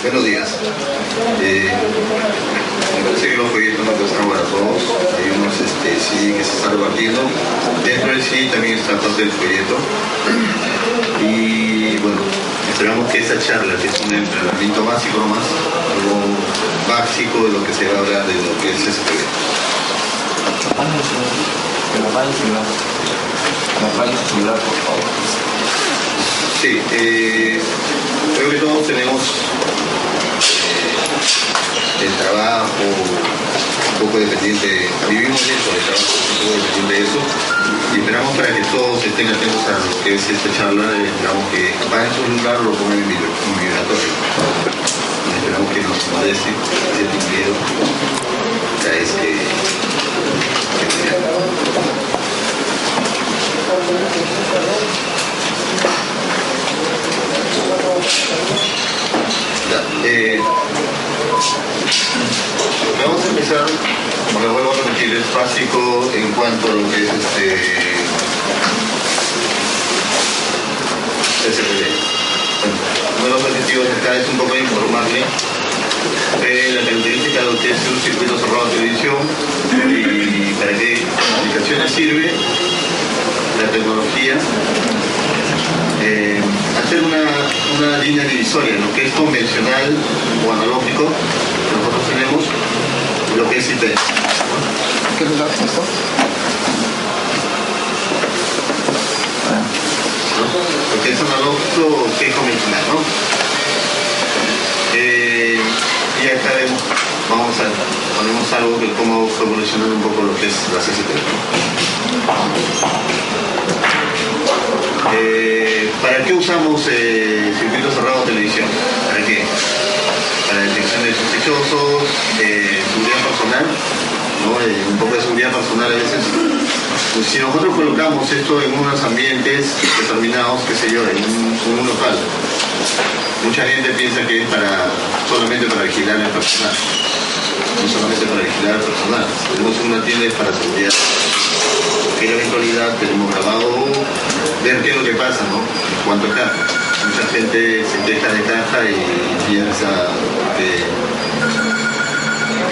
Buenos días. Me parece que los proyectos no están para todos. Hay unos sí que se están repartiendo. Dentro del sí también está parte del proyecto. Y bueno, esperamos que esta charla, que es un entrenamiento básico nomás, algo básico de lo que se va a hablar de lo que es ese proyecto. ¿Me apague el celular, por favor? Sí, creo que todos tenemos el trabajo un poco dependiente, vivimos dentro del trabajo un poco dependiente de eso, y esperamos para que todos estén atentos a lo que es esta charla, digamos que apaguen su celular o lo pongan en vibratorio. Esperamos que nos moleste ese timideo, cada vez que vamos a empezar, como le vuelvo a repetir, es básico en cuanto a lo que es SPL. Uno de los objetivos de acá es un poco informarle la característica de lo que es un circuito cerrado de televisión y para qué aplicaciones sirve la tecnología. Hacer una línea divisoria, lo que es convencional o analógico, nosotros tenemos lo que es IP. ¿Qué lugar es esto? Lo que es analógico, que es convencional, ¿no? Y acá vemos, ponemos algo que cómo fue evolucionando un poco lo que es la CCT. ¿Para qué usamos circuitos cerrados de televisión? ¿Para qué? Para detección de sospechosos, seguridad personal, ¿no? Un poco de seguridad personal a veces. Pues si nosotros colocamos esto en unos ambientes determinados, qué sé yo, en un local, mucha gente piensa que es solamente para vigilar el personal. No solamente para vigilar el personal. Tenemos una tienda para seguridad. En la eventualidad tenemos grabado ver qué es lo que pasa, ¿no? En cuanto a caja. Mucha gente se queja de caja y piensa que,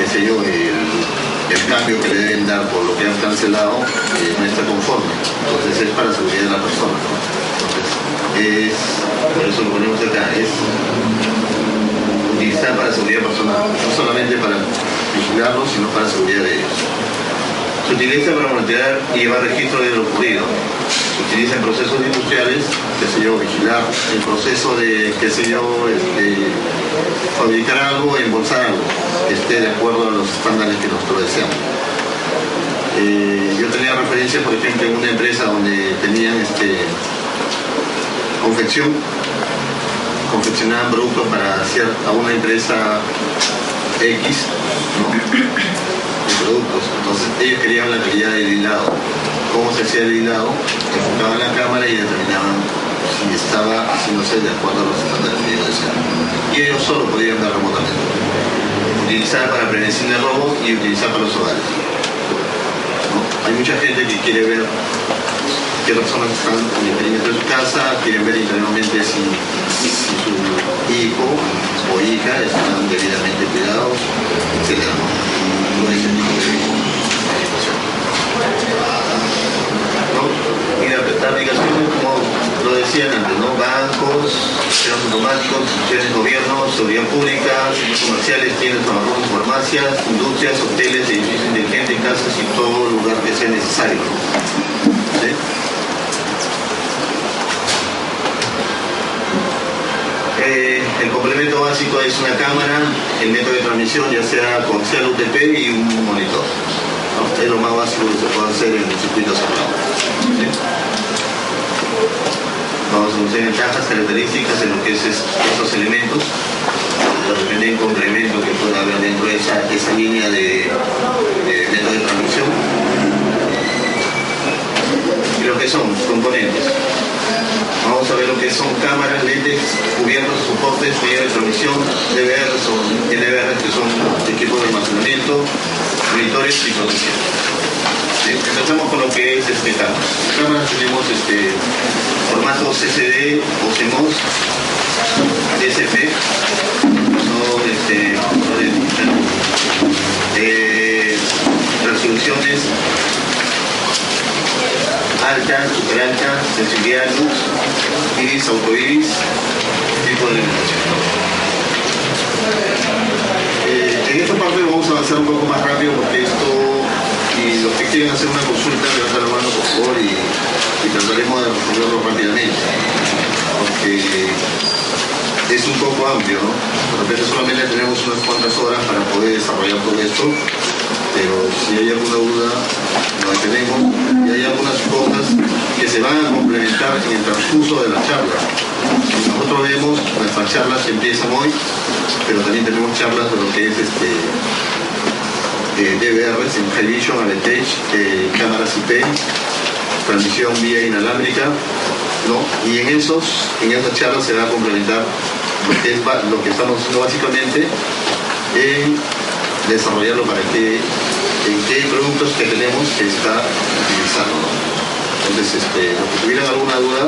qué sé yo, el cambio que le deben dar por lo que han cancelado no está conforme. Entonces es para seguridad de la persona, ¿no? Entonces por eso lo ponemos acá, es utilizar para seguridad personal, no solamente para vigilarlos, sino para seguridad de ellos. Se utiliza para monitorear y llevar registro de lo ocurrido. Se utiliza en procesos industriales, qué sé yo, vigilar el proceso de, qué sé yo, fabricar algo, embolsar algo, que esté de acuerdo a los estándares que nosotros deseamos. Yo tenía referencia, por ejemplo, en una empresa donde tenían confeccionaban productos para hacer a una empresa X, ¿no? Productos. Entonces ellos querían la calidad del hilado. ¿Cómo se hacía el hilado? Enfocaban la cámara y determinaban si estaba haciéndose de acuerdo a los estándares que ellos deseaban. Y ellos solo podían ver remotamente. Utilizar para prevención de robos y utilizar para los hogares, ¿no? Hay mucha gente que quiere ver qué personas están en el perímetro de su casa, quieren ver internamente si su hijo o hija están debidamente cuidados, etc. No es el tipo de situación. ¿No? Y las aplicaciones, como lo decían antes, ¿no? Bancos, sistemas automáticos, instituciones de gobierno, seguridad pública, centros comerciales, tiendas, almacenes, farmacias, industrias, hoteles, edificios inteligentes, casas y todo lugar que sea necesario, ¿no? ¿Sí? El complemento básico es una cámara, el método de transmisión, ya sea coaxial UTP y un monitor, ¿no? Es lo más básico que se puede hacer en el circuito cerrado. ¿Sí? Vamos a conocer ventajas, características de lo que es estos elementos, de repente un complemento que pueda haber dentro de esa línea de método de transmisión. Y lo que son componentes. Vamos a ver lo que son cámaras, lentes, cubiertos, soportes, medios de transmisión, DVRs o NVRs, que son equipos de almacenamiento, monitores y protección. ¿Sí? Empezamos con lo que es cámaras. Cámaras tenemos formatos SD o CMOS, SP, sensibilidad de luz, iris, autoiris, tipo de alimentación. En esta parte vamos a avanzar un poco más rápido porque esto, y los que quieren hacer una consulta, levanten la mano por favor y trataremos de resolverlo rápidamente, porque es un poco amplio, ¿no? De repente solamente tenemos unas cuantas horas para poder desarrollar todo esto, pero si hay alguna duda, la tenemos, y hay algunas cosas que se van a complementar en el transcurso de la charla. Nosotros vemos nuestras charlas que empiezan hoy, pero también tenemos charlas de lo que es DVRs en High Vision, Average, cámaras IP, transmisión vía inalámbrica, ¿no? Y en esas charlas se va a complementar lo que estamos haciendo básicamente en desarrollarlo para en qué productos que tenemos que está utilizando, ¿no? Entonces, los que tuvieran alguna duda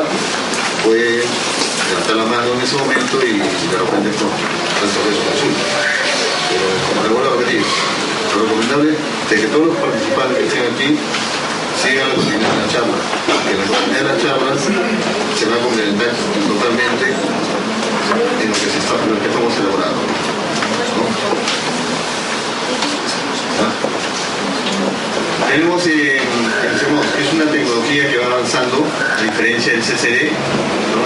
pueden levantar la mano en ese momento y de repente resolver su consulta. Pero como le vuelvo a repetir, lo recomendable es que todos los participantes que estén aquí sigan la continuidad de la charla, que la continuidad de las charlas se va a complementar totalmente en lo que estamos elaborando, ¿no? Tenemos es una tecnología que va avanzando, a diferencia del CCD, ¿no?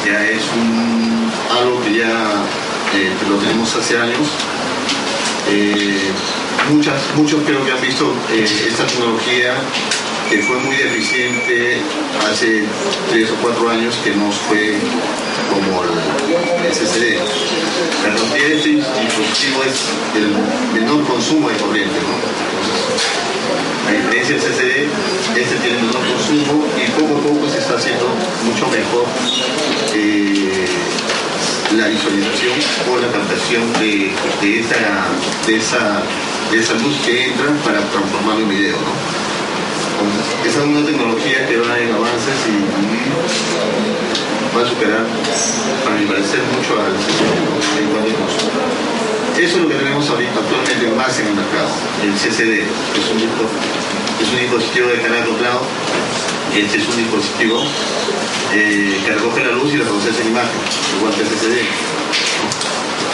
Ya es algo que ya lo tenemos hace años. Muchos creo que han visto esta tecnología que fue muy deficiente hace 3 o 4 años, que no fue como el CCD. La tecnología de este dispositivo es el menor consumo de corriente, ¿no? A diferencia del CCD, este tiene menor consumo y poco a poco se está haciendo mucho mejor la visualización o la captación de esa luz que entra para transformarlo en video, ¿no? Entonces, esa es una tecnología que va en avances y va a superar, para mi parecer, mucho al CCD, ¿no? En cuanto al consumo. Eso es lo que tenemos ahorita actualmente más en el mercado, el CCD, que es un dispositivo de canal acoplado. Este es un dispositivo que recoge la luz y la procesa en imagen, igual que el CCD, ¿no?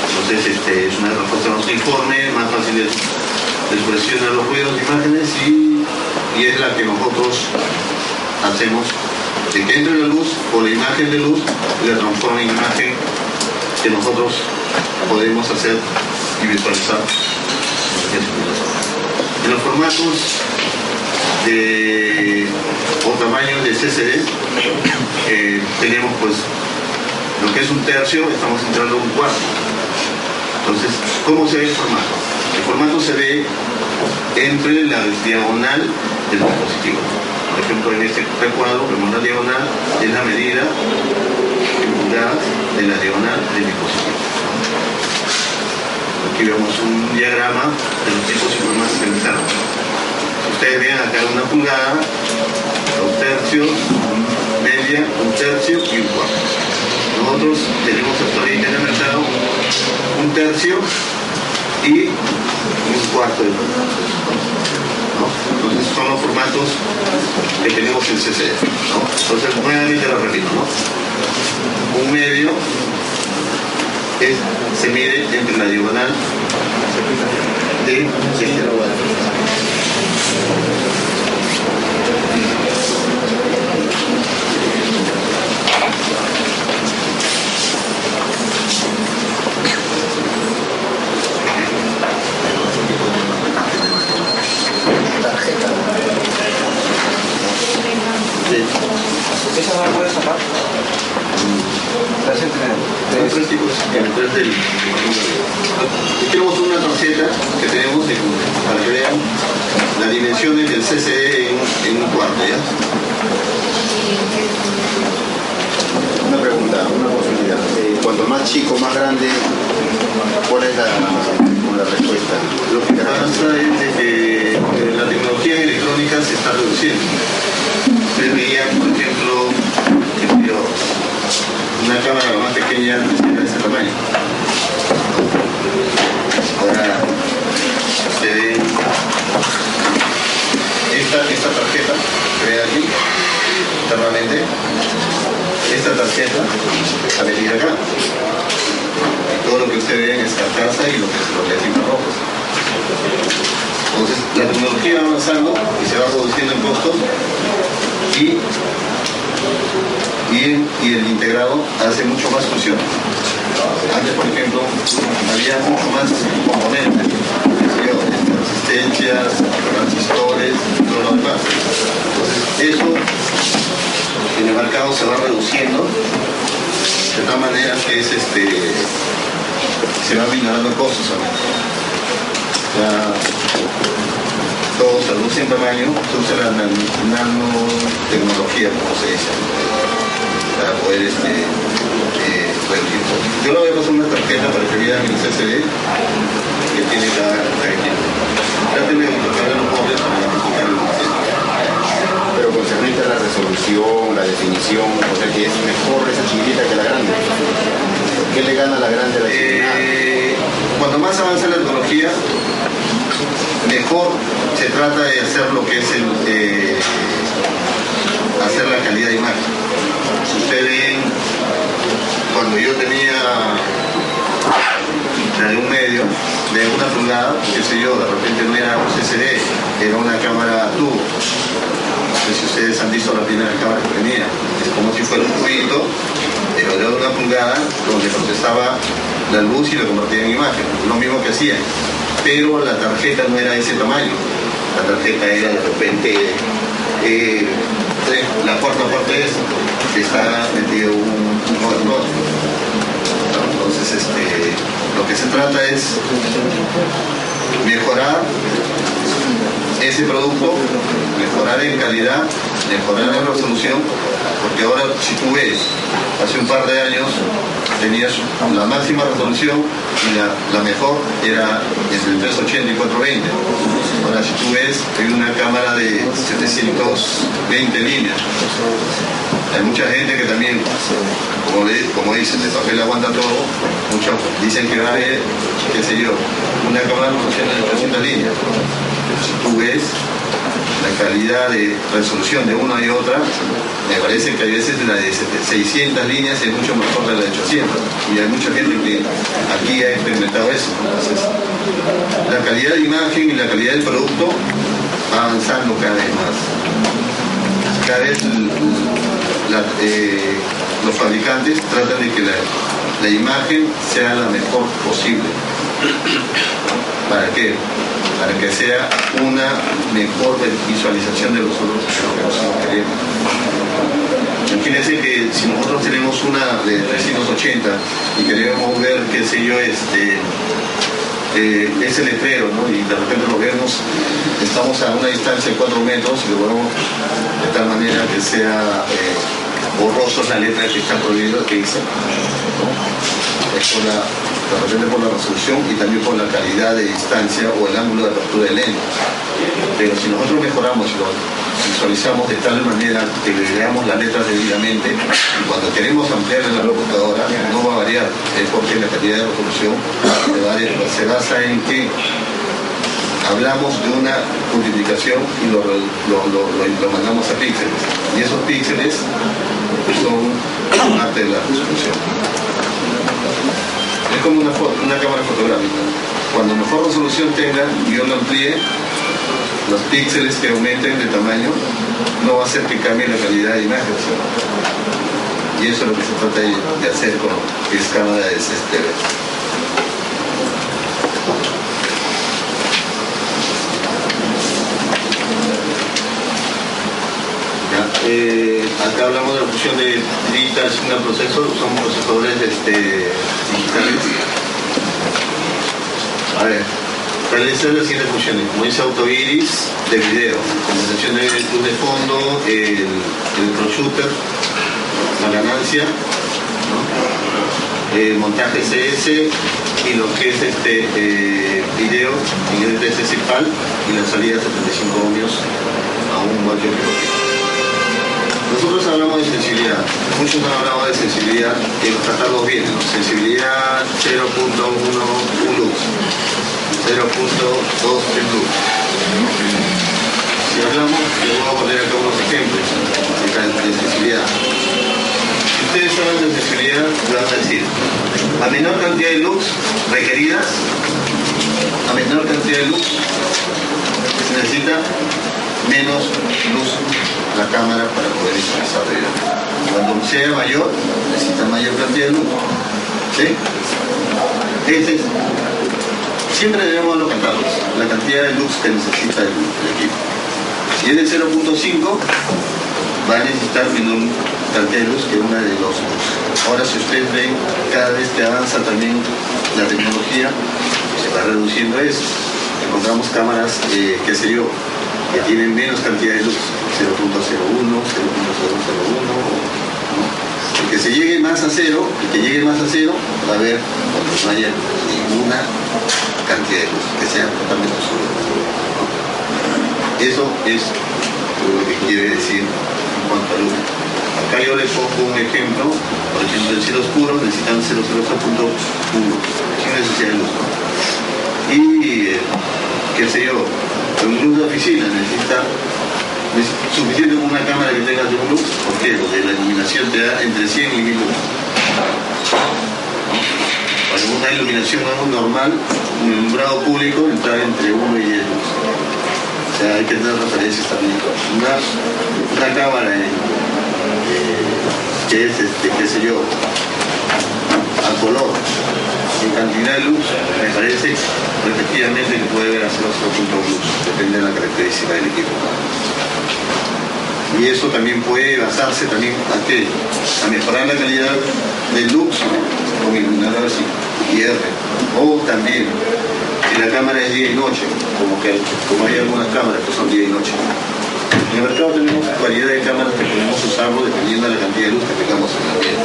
Entonces es una respuesta más uniforme, más fácil de expresión a los ruidos de imágenes y es la que nosotros hacemos, de que entre la luz o la imagen de luz y la transforma en imagen que nosotros podemos hacer y visualizar en los formatos o tamaños de CCD. Tenemos pues lo que es un tercio, estamos entrando a un cuarto. Entonces, ¿cómo se ve el formato? El formato se ve entre la diagonal del dispositivo. Por ejemplo, en este recuadro vemos la diagonal, es la medida en pulgadas de la diagonal del dispositivo. Aquí vemos un diagrama de los tipos de formatos que necesitamos. Ustedes ven acá una pulgada, 2 tercios, media, 1 tercio y 1 cuarto. Nosotros tenemos actualmente en el mercado 1 tercio y 1 cuarto de pulgada, ¿no? Entonces son los formatos que tenemos en CCD, ¿no? Entonces nuevamente lo repito, ¿no? 1 medio se mide entre la diagonal de este lugar. ¿Esa no la puedes sacar? Hay 3 tipos del. Aquí quiero mostrar una tarjeta que tenemos para que vean las dimensiones del CCD en 1 cuarto, ¿ya? Una pregunta, una posibilidad. Cuanto más chico, más grande, ¿cuál es la respuesta? Lo que pasa es que la tecnología electrónica se está reduciendo. Ustedes veían, por ejemplo, una cámara más pequeña era de ese tamaño. Ahora, ustedes ven esta tarjeta que ven aquí, internamente, esta tarjeta a venir acá. Y todo lo que ustedes ven es carcasa y lo que es infrarrojos. Entonces la tecnología va avanzando y se va reduciendo en costos y el integrado hace mucho más funciones. Antes, por ejemplo, había mucho más componentes, resistencias, transistores, todo lo demás. Entonces, eso en el mercado se va reduciendo de tal manera que se va minorando costos también. Ya todo se reduce en tamaño, se usa la nanotecnología, como se dice, para poder reducir. Yo le voy a pasar una tarjeta para que vean el CCD que tiene cada equipo. Traten de tocar los bordes para identificar el modelo. Pero concernente a la resolución, la definición, o sea que es mejor esa chiquitita que la grande. ¿Por qué le gana la grande a la chiquitita? Cuanto más avanza la tecnología, mejor se trata de hacer lo que es hacer la calidad de imagen. Si ustedes ven, cuando yo tenía de un medio, de una pulgada, qué sé yo, de repente no era un CCD, era una cámara tubo. No sé si ustedes han visto la primera cámara que tenía. Es como si fuera un tubito, pero de una pulgada, donde procesaba la luz y lo convertía en imagen. Lo mismo que hacían. Pero la tarjeta no era de ese tamaño. La tarjeta era de repente la cuarta parte de eso, que está metido un control. Entonces, lo que se trata es mejorar ese producto, mejorar en calidad, mejorar en resolución, porque ahora, si tú ves, hace un par de años tenías la máxima resolución y la mejor era entre 380 y 420. Ahora, si tú ves, hay una cámara de 720 líneas. Hay mucha gente que también, como dicen, de papel aguanta todo. Muchos dicen que va a haber, qué sé yo, una cámara no funciona de 300 líneas. Si tú ves la calidad de resolución de una y otra, me parece que a veces la de 600 líneas es mucho mejor de la de 800. Y hay mucha gente que aquí ha experimentado eso. Entonces, la calidad de imagen y la calidad del producto va avanzando cada vez más. Cada vez los fabricantes tratan de que la imagen sea la mejor posible. ¿Para qué? Para que sea una mejor visualización de los otros que nosotros queremos. Imagínense que si nosotros tenemos una de 380 y queremos ver, qué sé yo, ese letrero, ¿no? Y de repente lo vemos, estamos a una distancia de 4 metros y lo vemos de tal manera que sea borroso la letra que está prohibida, que dice, ¿no? Es de repente por la resolución y también por la calidad de distancia o el ángulo de apertura del lente. Pero si nosotros mejoramos y lo visualizamos de tal manera que le leamos las letras debidamente, y cuando queremos ampliar en la computadora no va a variar, es porque la calidad de resolución se basa en que hablamos de una multiplicación y lo mandamos a píxeles, y esos píxeles son parte de la resolución. Es como una cámara fotográfica. Cuando mejor resolución tenga y yo lo amplíe, los píxeles que aumenten de tamaño no va a hacer que cambie la calidad de imagen. Y eso es lo que se trata de hacer con esta cámara de CCD. Acá hablamos de la función de Digital Signal Processor, son procesadores digitales. A ver, realizar las siguientes funciones, como dice autoiris de video, conversación de luz de fondo, el proshutter, la ganancia, ¿no? Montaje CS y lo que es video en el DSC PAL y la salida 75 ohmios a un voltio pivote. Nosotros hablamos de sensibilidad, muchos han hablado de sensibilidad y los catálogos vienen, ¿no? Sensibilidad 0.1 lux, 0.2 lux. Si hablamos, les voy a poner acá unos ejemplos. de sensibilidad. Si ustedes saben de sensibilidad, van a decir, a menor cantidad de luz requeridas, a menor cantidad de luz se necesita menos luz la cámara para poder desarrollar. Cuando sea mayor, necesita mayor cantidad de luz. ¿Sí? Siempre debemos alocantarlos, la cantidad de luz que necesita el equipo. Si es de 0.5, va a necesitar menor cantidad de luz que una de 2 luz. Ahora, si ustedes ven, cada vez que avanza también la tecnología, se va reduciendo eso. Encontramos cámaras, qué sé yo, que tienen menos cantidad de luz, 0.01, 0.001, ¿no? El que se llegue más a cero, va a haber cuando no haya ninguna cantidad de luz, que sea totalmente oscuro. Eso es lo que quiere decir en cuanto a luz. Acá yo les pongo un ejemplo, por ejemplo, el cielo oscuro necesitan 0.0.1, sin necesidad de luz, ¿no? Y, qué sé yo, con luz de oficina es suficiente con una cámara que tenga de luz. ¿Por qué? Porque la iluminación te da entre 100 y 1000 luz. Para una iluminación normal, un alumbrado público entra entre 1 y 10 luz. O sea, hay que tener referencias también. Una cámara que es, qué sé yo, a color, en cantidad de luz, me parece efectivamente que puede ver a 0.1 luz, depende de la característica del equipo. Y eso también puede basarse también a mejorar la calidad del lux con iluminadores IR. O también, si la cámara es día y noche, como hay algunas cámaras que son día y noche. En el mercado tenemos variedad de cámaras que podemos usarlo dependiendo de la cantidad de luz que tengamos en la piel.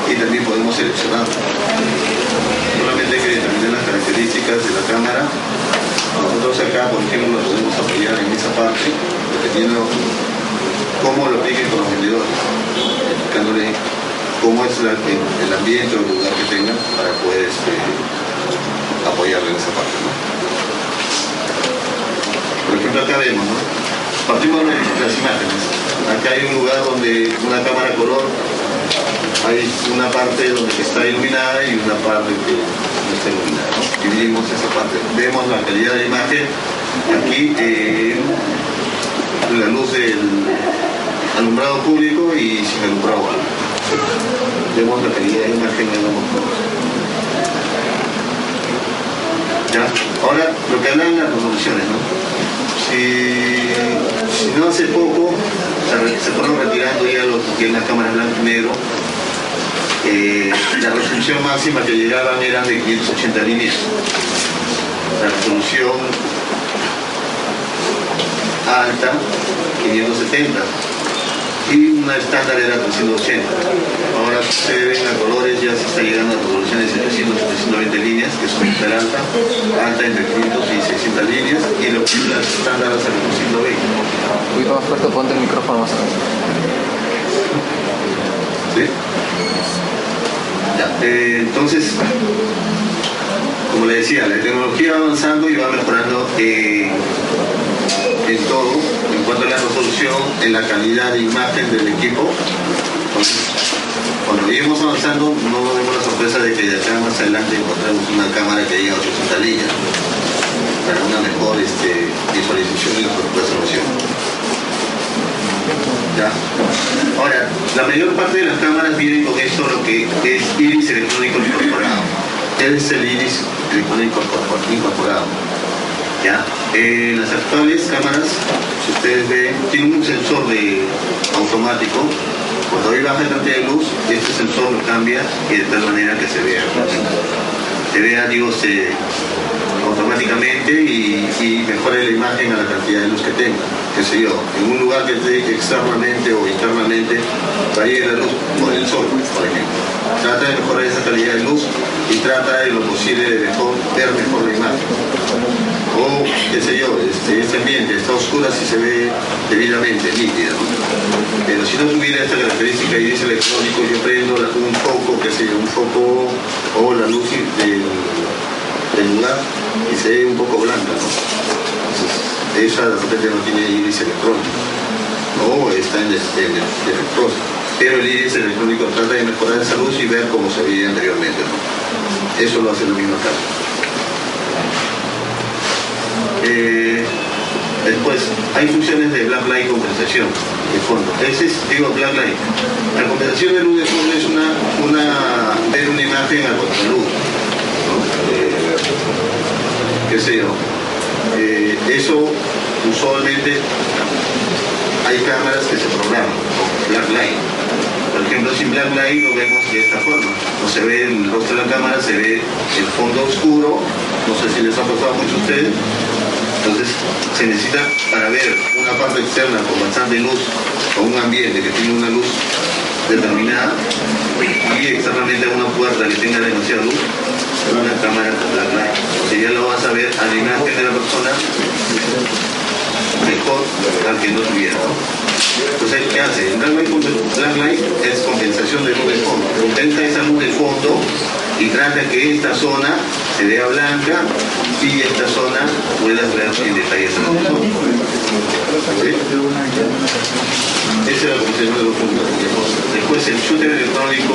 Y también podemos seleccionar. Solamente hay que determinar las características de la cámara. Nosotros acá, por ejemplo, nos podemos apoyar en esa parte, dependiendo cómo lo apliquen con los vendedores, explicándole cómo es el ambiente o el lugar que tengan para poder apoyarle en esa parte, ¿no? Por ejemplo, acá vemos, ¿no? Partimos de las imágenes. Acá hay un lugar donde una cámara color, hay una parte donde está iluminada y una parte que no está iluminada, ¿no? Dividimos esa parte. Vemos la calidad de la imagen. Aquí la luz del alumbrado público y sin alumbrado alto. Vemos la calidad de la imagen en ambos modos. ¿Ya? Ahora, lo que hablan las resoluciones, ¿no? Si no hace poco se fueron retirando ya lo que en las cámaras blanco y negro, la resolución máxima que llegaban eran de 580 líneas. La resolución alta, 570. Y una estándar era 380. Ahora se ven a colores, ya se está llegando a resoluciones de 700 720 líneas, que es súper alta entre 500 y 600 líneas, y lo que es la estándar hasta 120. Un poquito más fuerte, ponte el micrófono más adelante. ¿Sí? Ya, entonces, como le decía, la tecnología va avanzando y va mejorando en todo, en cuanto a la resolución, en la calidad de imagen del equipo. Cuando seguimos avanzando, no nos demos la sorpresa de que de acá más adelante encontramos una cámara que llega a 800 líneas para una mejor visualización y resolución. ¿Ya? Ahora, la mayor parte de las cámaras vienen con esto, lo que es iris electrónico incorporado. Es el iris electrónico incorporado. ¿Ya? Las actuales cámaras, si ustedes ven, tienen un sensor automático. Cuando hay baja cantidad de luz, este sensor lo cambia y de tal manera que se vea automáticamente y mejore la imagen a la cantidad de luz que tenga. Qué sé yo, en un lugar que esté externamente o internamente varía la luz por el sol, por ejemplo. Trata de mejorar esa calidad de luz y trata de lo posible de ver mejor la imagen. O, qué sé yo, este ambiente está oscuro si se ve debidamente nítida, ¿no? Pero si no tuviera esta característica y es electrónico, yo prendo un foco, qué sé yo, un foco o la luz del lugar y se ve un poco blanca, ¿no? Entonces, esa de repente no tiene iris electrónico. o está en defectuosa. Pero el iris electrónico trata de mejorar esa luz y ver cómo se veía anteriormente, ¿no? Eso lo hace en la misma cámara. Después, hay funciones de black light compensación de fondo. Ese es, black light. La compensación de luz de fondo es ver una imagen a contraluz, ¿no? Qué sé yo. Eso usualmente hay cámaras que se programan con black light. Por ejemplo, sin black light lo vemos de esta forma. No se ve el rostro de la cámara, se ve el fondo oscuro. No sé si les ha pasado mucho a ustedes. Entonces se necesita, para ver una parte externa con bastante luz o un ambiente que tiene una luz determinada y externamente una puerta que tenga demasiada luz, una cámara con black light. O sea, ya lo vas a ver a la imagen de la persona mejor al que no tuviera, ¿no? Entonces, ¿qué hace? El black light es compensación de luz de fondo. Compensa esa luz de fondo y trata que esta zona se vea blanca y esta zona puedas ver en detalle esa luz. ¿Sí? Esa es la compensación de luz de fondo. Después el shooter electrónico,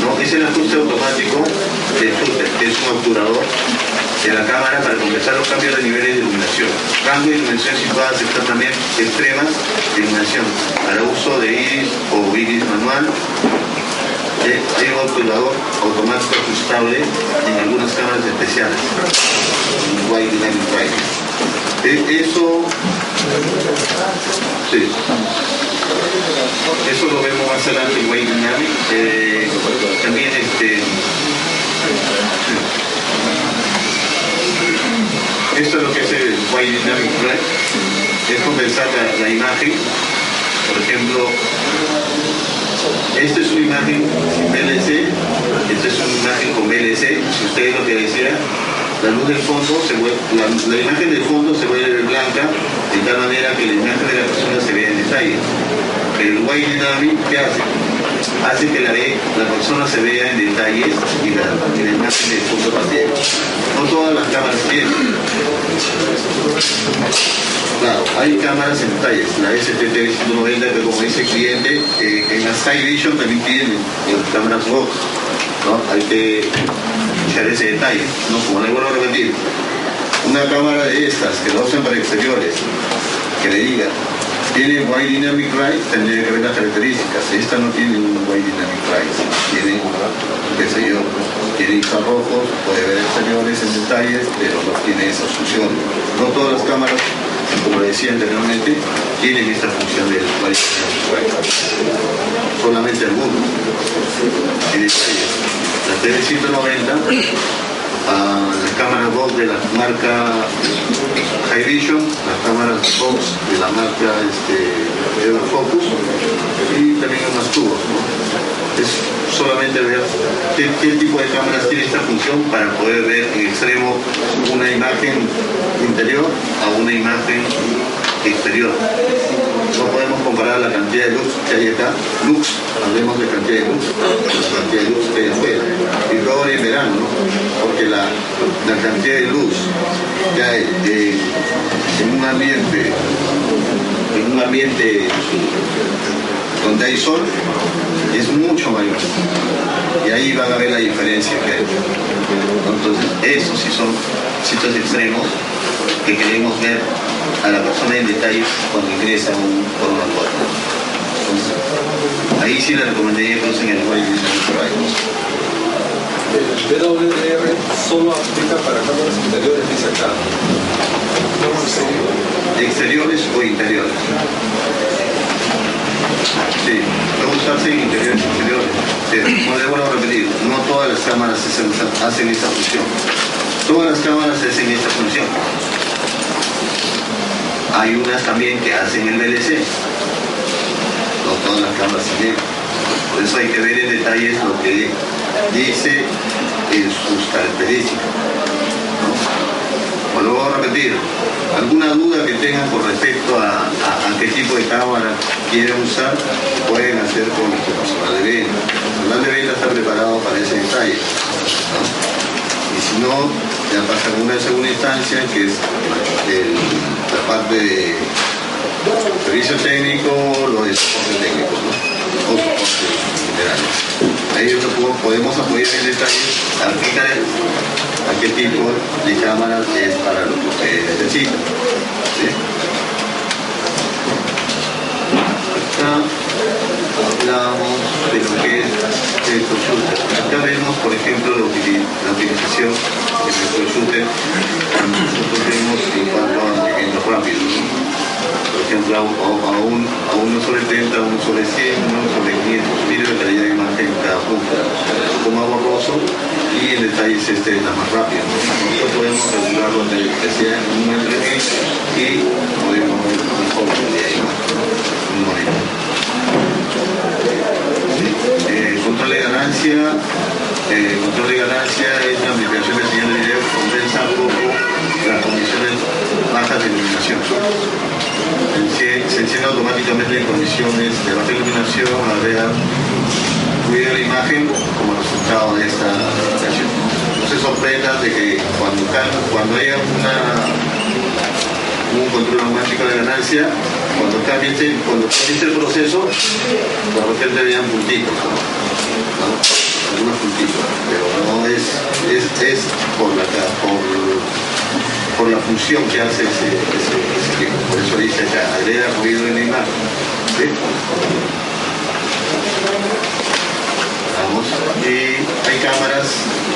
¿no? Es el ajuste automático del shooter, que es un obturador de la cámara para compensar los cambios de niveles de iluminación. Rango de iluminación situadas extremas de iluminación para uso de iris o iris manual. Hay un obturador automático ajustable en algunas cámaras especiales. Wide Dynamic Drive. Eso lo vemos más adelante en Wide Dynamic. También esto es lo que es el Wide Dynamic Drive, es compensar la imagen. Por ejemplo, esta es una imagen sin VLC, esta es una imagen con VLC. Si ustedes lo que decían, la luz del fondo, la imagen del fondo se vuelve blanca, de tal manera que la imagen de la persona se vea en detalle. El Wide Dynamic, ¿qué hace? Hace que la persona se vea en detalles y la imagen del fondo también. No todas las cámaras tienen. Claro, hay cámaras en detalles. La STT-190, que como dice el cliente, en la Sky Vision también tienen cámaras RAW, ¿no? Hay que echar ese detalle, ¿no? Como le vuelvo a repetir, una cámara de estas que lo usan para exteriores, que le diga tiene Wide Dynamic Drive, tendría que ver las características. Esta no tiene un Wide Dynamic Drive, tiene, qué sé yo, tiene infrarrojos, puede ver exteriores en detalles, pero no tiene esa función. No todas las cámaras, como decía anteriormente, tienen esta función del Wide Dynamic Drive. Solamente algunos en detalles. La TV190, las cámaras Box de la marca Hi-Vision, las cámaras Box de la marca Focus y también unos tubos, ¿no? Es solamente ver qué tipo de cámaras tiene esta función para poder ver en extremo una imagen interior a una imagen exterior. No podemos comparar la cantidad de luz que hay acá, hablemos de cantidad de luz, la cantidad de luz que hay afuera, y luego en verano, ¿no? Porque la cantidad de luz que hay en un ambiente donde hay sol es mucho mayor, y ahí van a ver la diferencia que hay. Entonces, esos sí son sitios extremos que queremos ver a la persona en detalles cuando ingresa por una puerta. Entonces, ahí sí le recomendaría que usen el Wide Dynamic Drive. El WDR solo aplica para cámaras interiores, dice acá. ¿Exteriores o interiores? Sí, puede usarse en interiores y exteriores. Como le vuelvo a repetir, no todas las cámaras hacen esta función. Todas las cámaras hacen esta función. Hay unas también que hacen el VLC. No todas las cámaras también. Por eso hay que ver en detalles lo que dice en sus características, ¿no? Vuelvo a repetir, alguna duda que tengan con respecto a qué tipo de cámara quieren usar, pueden hacer con nuestro personal de venta. El personal de venta está preparado para ese detalle, ¿no? Y si no, ya pasa a una segunda instancia, que es la parte Servicio técnico, lo de soporte técnico, ¿no? O soporte general. Ahí podemos apoyar en detalle a qué tipo de cámaras es para lo que ustedes necesitan. ¿Sí? Acá hablamos de lo que es el shooter. Acá vemos, por ejemplo, la utilización del shooter cuando nosotros vemos en cuanto a movimientos rápidos, ¿no? Por ejemplo, a 1 sobre 30, a 1 sobre 100, 1 sobre 500, mire la calidad de imagen en cada punto. Es un poco más borroso y en detalles este es más rápido. Nosotros podemos regularlo que sea en un RGB y podemos ver mejor la calidad de imagen. Un monitor. Control de ganancia. Control de ganancia es la amplificación del señal de video que compensa un poco las condiciones bajas de iluminación. Se enciende automáticamente en condiciones de baja iluminación, agrega ruido de la imagen como resultado de esta aplicación. No se sorprendan de que cuando haya un control automático de ganancia, cuando cambie el proceso, de repente vean puntitos, ¿no? Algunos puntitos, pero no es por la función que hace ese equipo. Por eso dice acá, agrega ruido en la imagen. ¿Sí? Vamos. Y hay cámaras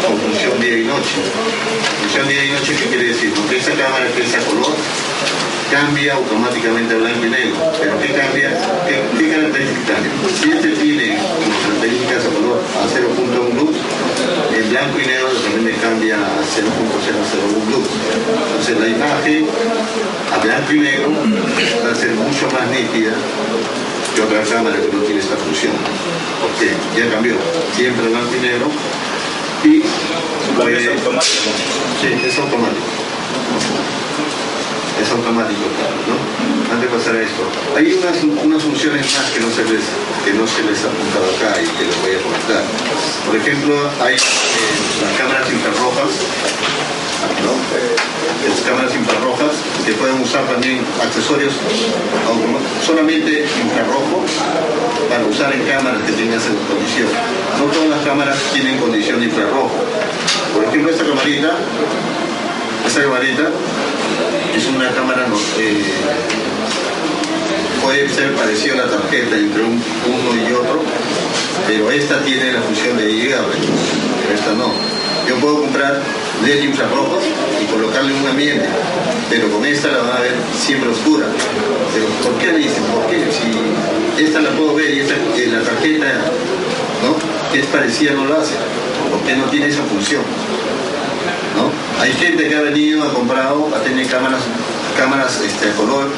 con función día y noche. Función día y noche, ¿qué quiere decir? Porque esa cámara que es a color cambia automáticamente a blanco y negro. ¿Pero qué cambia? ¿Qué características cambia? Si este tiene características a color a 0.1 lux, en blanco y negro también cambia a 0.001 lux. Entonces la imagen a blanco y negro va a ser mucho más nítida que otra cámara que no tiene esta función. Porque ya cambió, siempre blanco y negro. Y es automático. Sí, es automático. Es automático, ¿no? Antes de pasar a esto, hay unas funciones más que no se les ha apuntado acá y que les voy a comentar. Por ejemplo, hay las cámaras infrarrojas, ¿no? Las cámaras infrarrojas que pueden usar también accesorios solamente infrarrojo para usar en cámaras que tengan esa condición. No todas las cámaras tienen condición de infrarrojo. Por ejemplo, esta camarita es una cámara puede ser parecida a la tarjeta entre uno y otro, pero esta tiene la función de IR, pero esta no. Yo puedo comprar LED infrarrojos y colocarle un ambiente, pero con esta la van a ver siempre oscura. Pero ¿por qué le dicen? ¿Por qué? Si esta la puedo ver y esta, la tarjeta, ¿no?, que es parecida, no lo hace, porque no tiene esa función, ¿no? Hay gente que ha venido, ha comprado, ha tenido cámaras a color,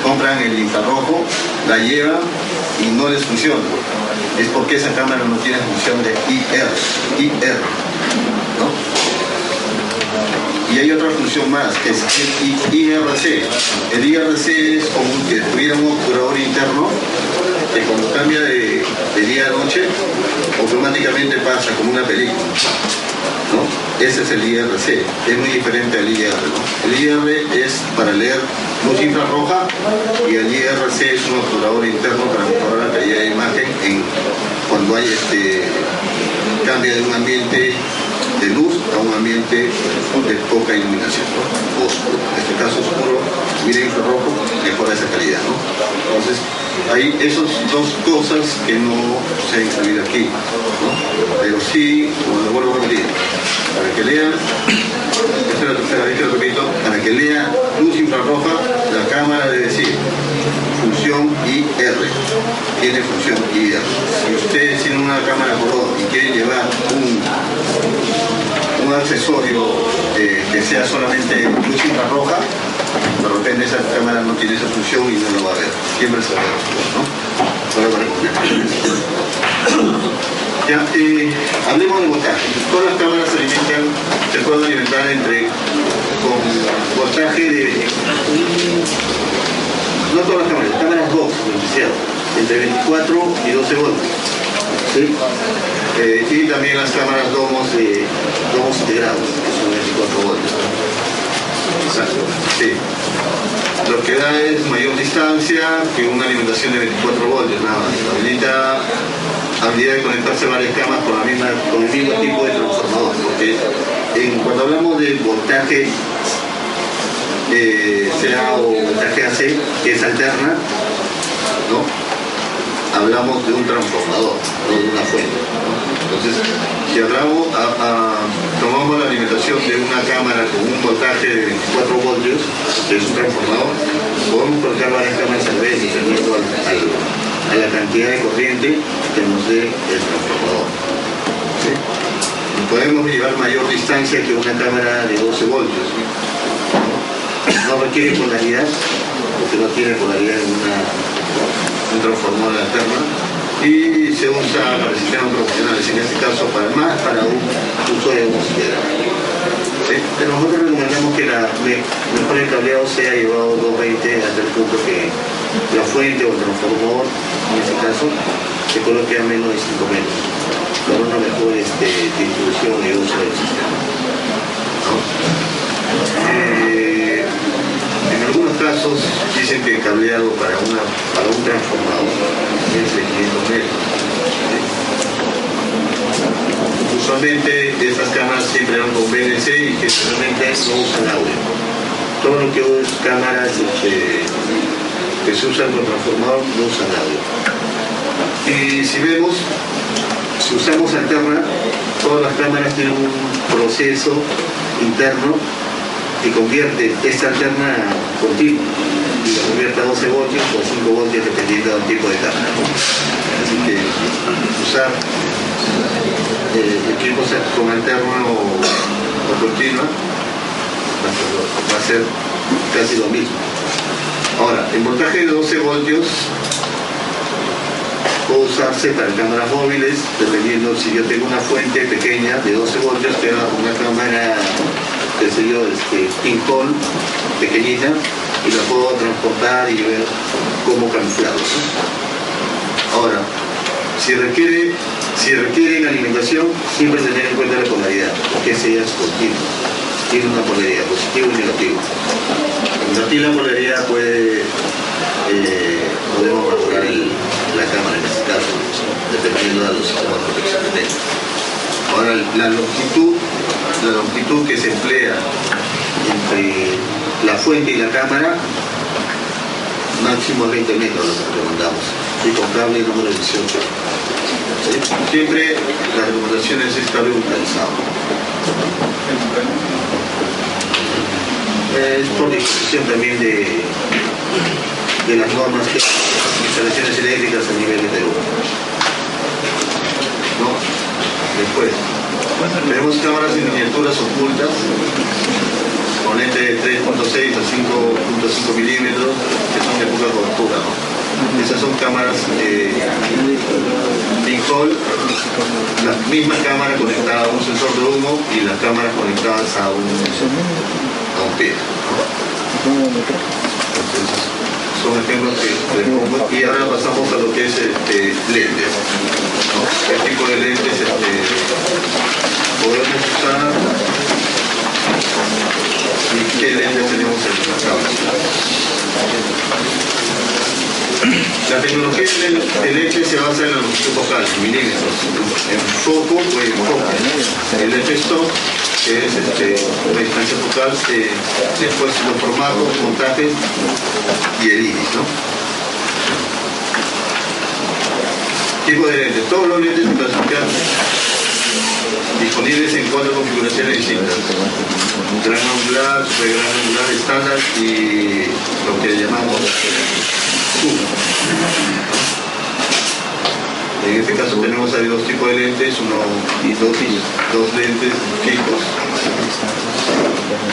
compran el infrarrojo, la llevan y no les funciona. Es porque esa cámara no tiene función de IR, ¿no? Y hay otra función más, que es el IRC. El IRC es como que tuviera un obturador interno que cuando cambia de día a noche, automáticamente pasa como una película, ¿no? Ese es el IRC, es muy diferente al IR, ¿no? El IR es para leer luz infrarroja y el IRC es un obturador interno para mejorar la calidad de imagen cuando hay cambio de un ambiente de luz a un ambiente de poca iluminación, ¿no? Oscuro. En este caso oscuro, mira infrarrojo, mejora esa calidad, ¿no? Entonces, hay esas dos cosas que no se han incluido aquí, ¿no? Pero sí, como lo vuelvo a repetir, para que lean, esta es la tercera vez que lo repito, para que lea luz infrarroja, la cámara debe decir función IR, tiene función IR. Si ustedes tienen una cámara color y quieren llevar un accesorio que sea solamente luz infrarroja, de repente esa cámara no tiene esa función y no lo va a ver. Siempre se va a ver, ¿no? Ya, hablemos de voltaje. Todas las cámaras se pueden alimentar con voltaje de... No todas las cámaras 2, entre 24 y 12 voltios. ¿Sí? Y también las cámaras domos integrados, que son 24 voltios. Exacto, sí. Lo que da es mayor distancia que una alimentación de 24 voltios, nada más. Habilita habilidad de conectarse varias camas con el mismo tipo de transformador, porque cuando hablamos de voltaje CA o voltaje AC, que es alterna, ¿no? Hablamos de un transformador, no de una fuente, ¿no? Entonces, si hablamos, tomamos la alimentación de una cámara con un voltaje de 24 voltios, que es un transformador, podemos colocar varias cámaras al vez, dependiendo a la cantidad de corriente que nos dé el transformador. ¿Sí? Podemos llevar mayor distancia que una cámara de 12 voltios. No requiere polaridad, porque no tiene polaridad en un transformador alterno, y se usa para sistemas profesionales, en este caso para un uso de música. ¿Sí? Pero nosotros recomendamos que mejor el cableado sea llevado 220 hasta el punto que la fuente o el transformador, en este caso, se coloque a menos de 5 metros, para una mejor distribución y uso del sistema. ¿No? En algunos casos dicen que el cableado para un transformador es de 500 metros. ¿Sí? Usualmente estas cámaras siempre van con BNC y generalmente no usan audio. Todo lo que es cámaras que se usan con transformador no usan audio. Y si usamos alterna, todas las cámaras tienen un proceso interno y convierte esta alterna continua y la convierte a 12 voltios o 5 voltios dependiendo del tipo de cámara. Así que usar equipos con alterna o continua va a ser casi lo mismo. Ahora, el voltaje de 12 voltios puede usarse para cámaras móviles, dependiendo si yo tengo una fuente pequeña de 12 voltios, que era una cámara, qué sé yo, pinhole, pequeñita, y la puedo transportar y ver cómo camuflarlo. Ahora, si requieren alimentación, siempre tener en cuenta la polaridad, porque ese ya es continuo, tiene una polaridad, positivo y negativo. Aquí la polaridad podemos mejorar la cámara en este caso, dependiendo de los sistemas de protección que tenga. Ahora, la longitud que se emplea entre la fuente y la cámara, máximo 20 metros lo que recomendamos, y con cable número 18. ¿Sí? Siempre la recomendación es cable vulcanizado. Es por disposición también de las normas de instalaciones eléctricas a nivel de Perú. ¿No? Después, tenemos cámaras en miniaturas ocultas con lente de 3.6 a 5.5 milímetros que son de poca cobertura, ¿no? Esas son cámaras pinhole, la misma cámara conectada a un sensor de humo y las cámaras conectadas a un pie, ¿no? Entonces, son ejemplos que les pongo. Y ahora pasamos a lo que es lentes, ¿no? ¿Qué tipo de lentes podemos usar? ¿Y qué lentes tenemos en el mercado? La tecnología de lente se basa en la longitud focal, milímetros, en foco o en enfoque. El lente stop, que es la distancia focal, después los formatos, montajes y el iris, ¿no? Tipo de lentes. Todos los lentes se clasifican disponibles en 4 configuraciones distintas: gran angular, super gran angular, estándar y lo que llamamos zoom. En este caso tenemos ahí dos tipos de lentes, dos lentes fijos.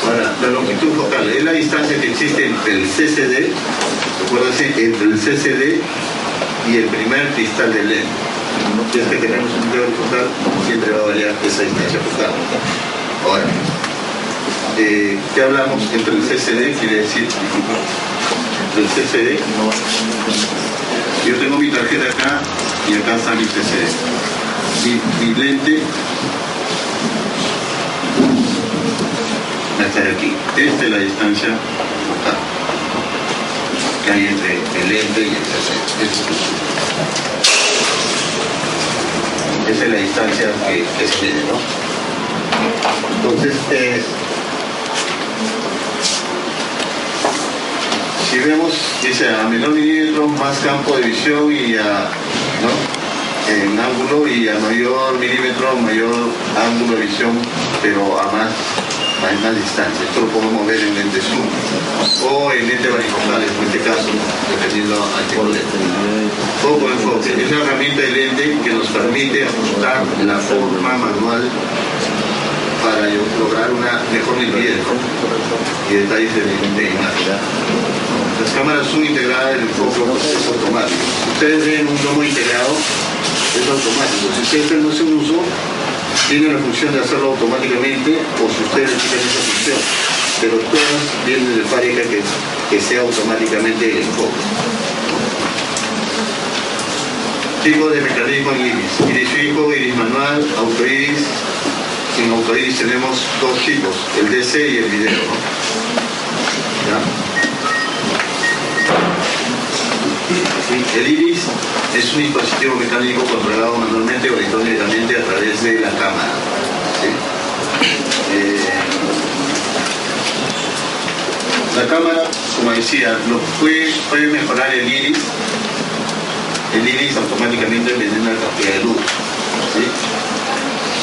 Ahora, la longitud focal es la distancia que existe entre el CCD, recuérdense, entre el CCD y el primer cristal del lente. Si es que tenemos un dedo focal, siempre va a variar esa distancia focal. Ahora, ¿qué hablamos entre el CCD? Quiere decir, entre el CCD, yo tengo mi tarjeta acá y acá está mi CCD. Mi lente, estar aquí. Esta es la distancia que hay entre el lente y el tercero. Esa es la distancia que se tiene, ¿no? Entonces, si vemos, dice a menor milímetro, más campo de visión y en ángulo, y a mayor milímetro, mayor ángulo de visión, pero a más distancia. Esto lo podemos ver en lente zoom o en lente varifocales, en este caso, dependiendo al tipo de lente. Foco enfoque es una herramienta de lente que nos permite ajustar la forma manual para lograr una mejor nitidez y detalles de imagen. Las cámaras zoom integradas del enfoque es automático. Si ustedes ven un lomo integrado, es automático. Si ustedes no hacen uso, tiene la función de hacerlo automáticamente, o si ustedes tienen esa función, pero todas vienen de fábrica que sea automáticamente el enfoque. Tipos de mecanismo en iris: iris fijo, iris manual, autoiris. En autoiris tenemos dos tipos, el DC y el video, ¿no? ¿Ya? Sí, el iris es un dispositivo mecánico controlado manualmente o electrónicamente a través de la cámara. ¿Sí? La cámara, como decía, puede mejorar el iris. El iris automáticamente envenena la cantidad de luz. ¿Sí?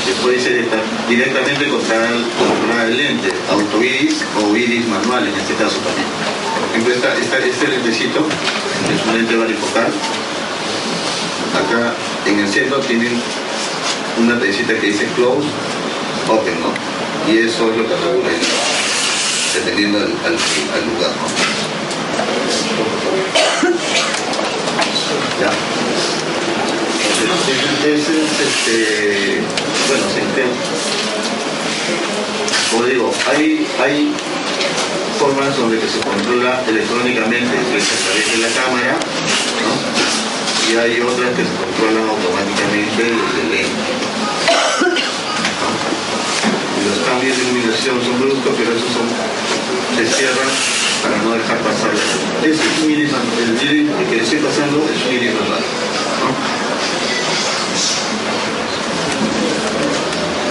Se puede ser directamente controlar el lente, autoiris o iris manual en este caso también. Por ejemplo, este lentecito es un lente varifocal. Acá en el centro tienen una pecita que dice close, open, ¿no? Y eso es lo que regula dependiendo al lugar, ¿no? ¿Ya? Bueno, como digo, hay formas donde se controla electrónicamente, que es a través de la cámara, ¿no? Y hay otras que se controlan automáticamente desde el lente. Y los cambios de iluminación son bruscos, pero esos se cierran para no dejar pasar. Ese es un iris, el iris que estoy pasando es un iris manual, ¿no?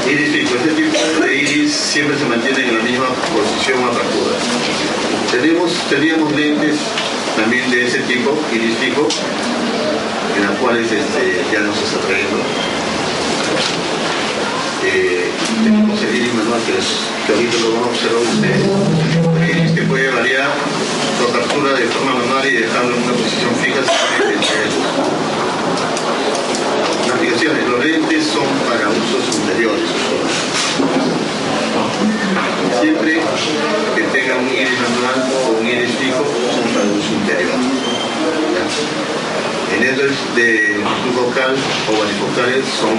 Iris fijo, este tipo de iris siempre se mantiene en la misma posición o apertura. Teníamos lentes también de ese tipo, iris fijo, en las cuales ya no se está trayendo. Tenemos el iris manual, que ahorita lo van a observar ustedes. El iris que puede variar su apertura de forma manual y dejarlo en una posición fija. Las aplicaciones, los lentes son para usos interiores. Siempre que tengan un iris manual o un iris fijo, son para uso interior. En estos de focal o varifocales son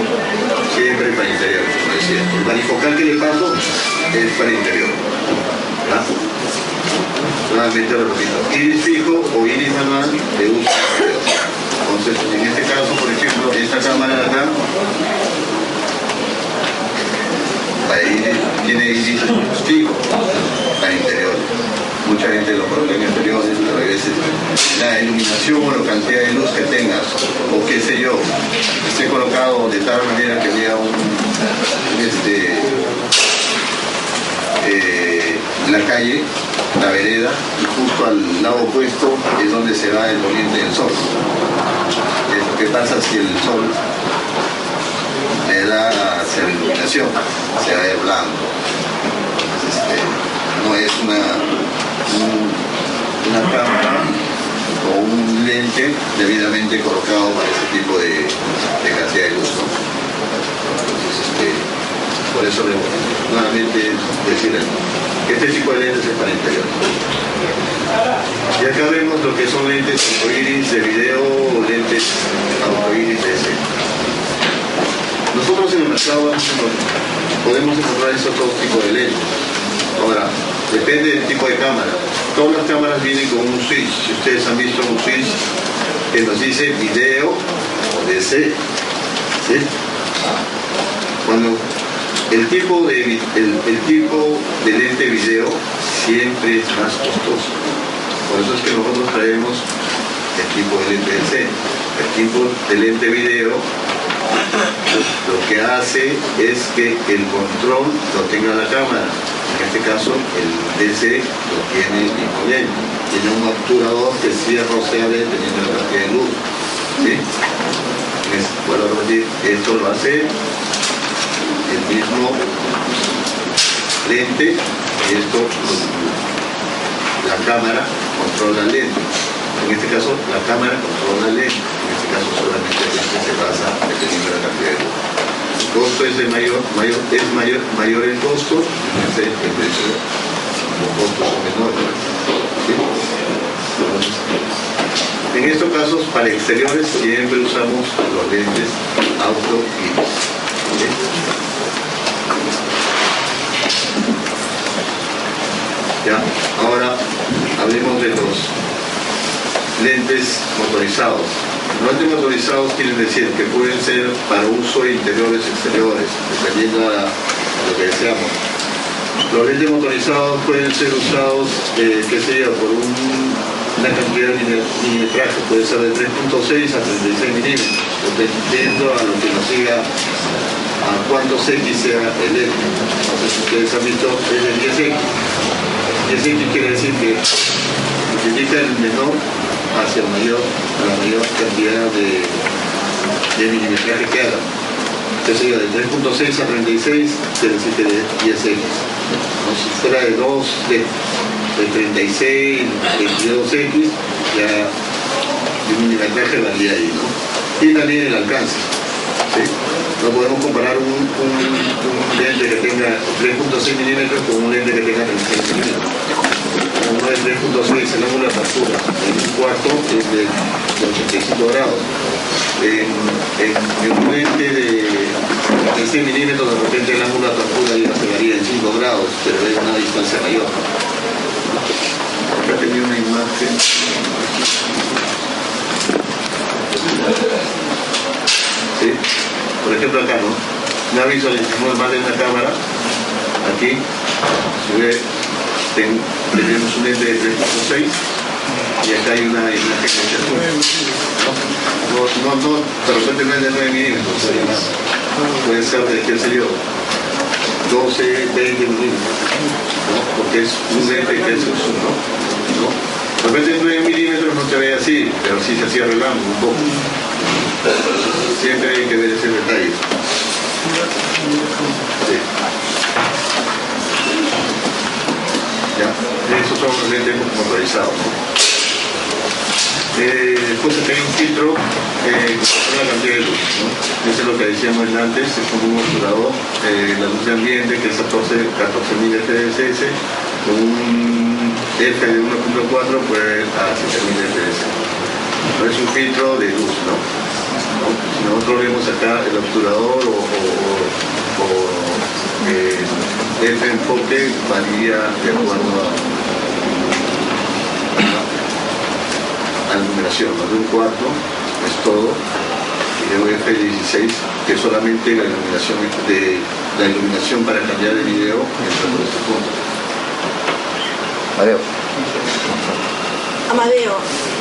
siempre para interior, como decía. El varifocal que le paso es para interior. Nuevamente lo repito, iris fijo o iris manual de uso interior. Entonces, en este caso, por ejemplo, esta cámara de acá tiene iris fijo para interior. Mucha gente lo coloca en exteriores, pero a veces la iluminación o la cantidad de luz que tengas, o qué sé yo, esté colocado de tal manera que vea la calle, la vereda, y justo al lado opuesto es donde se va el poniente del sol. ¿Qué pasa si el sol le da hacia la iluminación? Se va a ver blanco. No es una cámara o un lente debidamente colocado para ese tipo de cantidad de luz, ¿no? Entonces, por eso nuevamente decirles que este tipo de lentes es para interior. Y acá vemos lo que son lentes autoiris de video o lentes autoiris de ese. Nosotros en el mercado podemos encontrar esos dos tipos de lentes. Ahora, depende del tipo de cámara. Todas las cámaras vienen con un switch. Si ustedes han visto un switch que nos dice video o DC, ¿sí? Cuando el tipo de lente video siempre es más costoso. Por eso es que nosotros traemos el tipo de lente DC. El tipo de lente video lo que hace es que el control lo tenga la cámara. En este caso, el DC lo tiene el lente. Tiene un obturador que cierra o se abre dependiendo de la cantidad de luz. ¿Sí? Vuelvo a repetir, esto lo hace el mismo lente, y esto la cámara controla el lente. En este caso, la cámara controla el lente. En este caso, solamente el lente se pasa dependiendo de la cantidad de luz. El costo es mayor el costo, el precio, los costos son menores. ¿Sí? En estos casos, para exteriores, siempre usamos los lentes auto iris. ¿Sí? Ya, ahora hablemos de los lentes motorizados. Los lentes motorizados quieren decir que pueden ser para uso de interiores y exteriores, dependiendo de lo que deseamos. Los lentes motorizados pueden ser usados, por una cantidad de milimetraje, puede ser de 3.6 a 36 milímetros, dependiendo a lo que nos diga a cuántos X sea el lente. Entonces, ustedes han visto, es de 10X. 10X quiere decir que multiplica el menor hacia la mayor cantidad de milimetraje que haga. Entonces, de 3.6 a 36 quiere decir que de 10X. ¿No? Si fuera de 36, 22X, ya un milimetraje varía ahí, ¿no? Y también el alcance. ¿Sí? No podemos comparar un lente que tenga 3.6 milímetros con un lente que tenga 36 milímetros. Uno es 3.6, el ángulo de apertura. En un cuarto es de 85 grados. En un lente de 36 milímetros, de repente el ángulo de apertura ya se varía en 5 grados, pero es una distancia mayor. Acá tenía una imagen. ¿Sí? Por ejemplo acá, ¿no? Una visualización normal de una cámara. Aquí, si ve, tenemos un lente de 3.6 y acá hay una imagen de de repente no es de 9 milímetros, puede ser de, qué sé yo, 12, 20 milímetros, ¿no? Porque es un lente que es el zoom, ¿no? De repente 9 milímetros no se ve así, pero sí se cierra el ángulo un poco. Siempre hay que ver ese detalle. Sí. Ya, esos son los lentes motorizados. Después acá hay un filtro con la cantidad de luz, ¿no? Eso es lo que decíamos antes, es como un obturador, la luz de ambiente que es 14.000 fps, con un F de 1.4 puede a 7.000 fps. No es un filtro de luz, ¿no? Si nosotros vemos acá el obturador o el enfoque varía de acuerdo a la numeración, ¿no? De un cuarto es todo, y de un F16 que es solamente la iluminación para cambiar el video entre por este punto. Amadeo,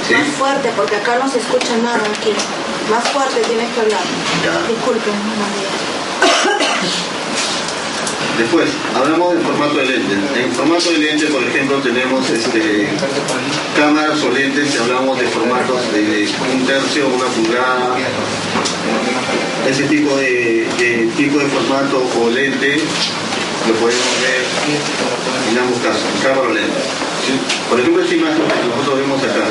¿sí? Más fuerte, porque acá no se escucha nada aquí. Más fuerte tienes que hablar. Ya. Disculpen, Amadeo. Después, hablamos del formato de lente. En formato de lente, por ejemplo, tenemos cámaras o lentes, hablamos de formatos de 1/3, 1 pulgada. Ese tipo de formato o lente lo podemos ver en ambos casos, cámara o lente. ¿Sí? Por ejemplo, esta imagen que nosotros vemos acá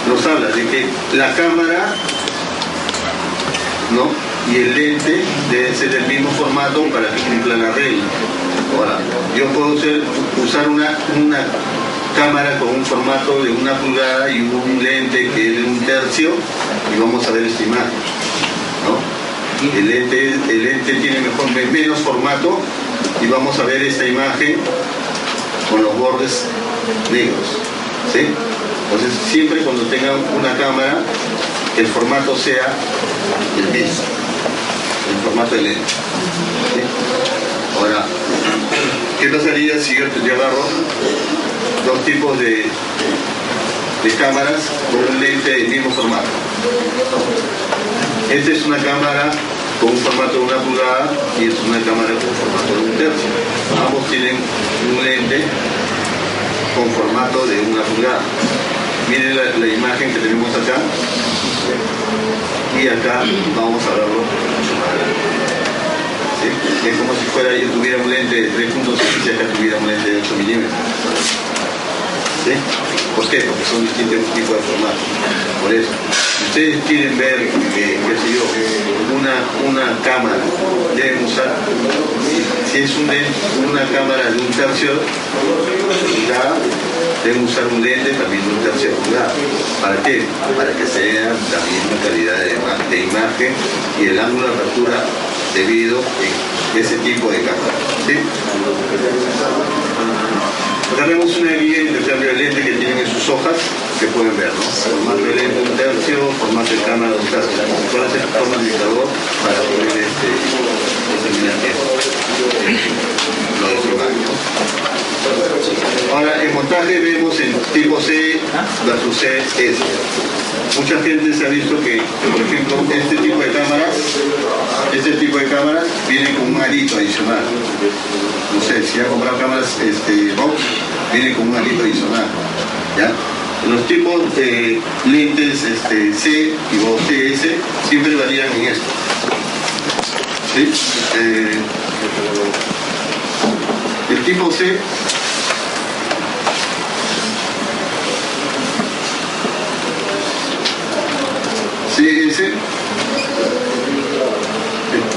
nos habla de que la cámara, ¿no?, y el lente debe ser del mismo formato para que cumpla la regla. Ahora, yo puedo usar una cámara con un formato de 1 pulgada y un lente que es de 1/3, y vamos a ver esta imagen, ¿no? El lente tiene menos formato, y vamos a ver esta imagen con los bordes negros, ¿sí? Entonces, siempre cuando tengan una cámara, el formato sea el mismo. en formato de lente. ¿Sí? Ahora, ¿qué pasaría si yo agarro dos tipos de cámaras con un lente del mismo formato? Esta es una cámara con un formato de 1 pulgada y esta es una cámara con un formato de 1 tercio. Ambos tienen un lente con formato de 1 pulgada. Miren la imagen que tenemos acá y acá vamos a verlo mucho más grande. ¿Sí? Es como si fuera yo tuviera un lente de 3.6 y acá tuviera un lente de 8 milímetros. ¿Sí? ¿Por qué? Porque son distintos tipos de formatos. Por eso, si ustedes quieren ver, qué sé yo, una cámara, deben usar, si es una cámara de 1 tercio pulgada, deben usar un lente también de 1 tercio pulgada. ¿Para qué? Para que se vea la misma calidad de imagen y el ángulo de apertura debido a ese tipo de cámara. ¿Sí? Tenemos una guía de intercambio de lente que tienen en sus hojas, que pueden ver, ¿no? Formato de lente 1 tercio, formato de cámara 2 tercios. ¿Cuál es el forma de indicador para poder determinar eso? Lo de su imagen, ¿no? Ahora, en montaje vemos el tipo C versus CS. Mucha gente se ha visto que, por ejemplo, este tipo de cámaras viene con un arito adicional. No sé, si han comprado cámaras box, viene con un arito adicional. ¿Ya? Los tipos de lentes C y CS siempre varían en esto. ¿Sí? El tipo C CS,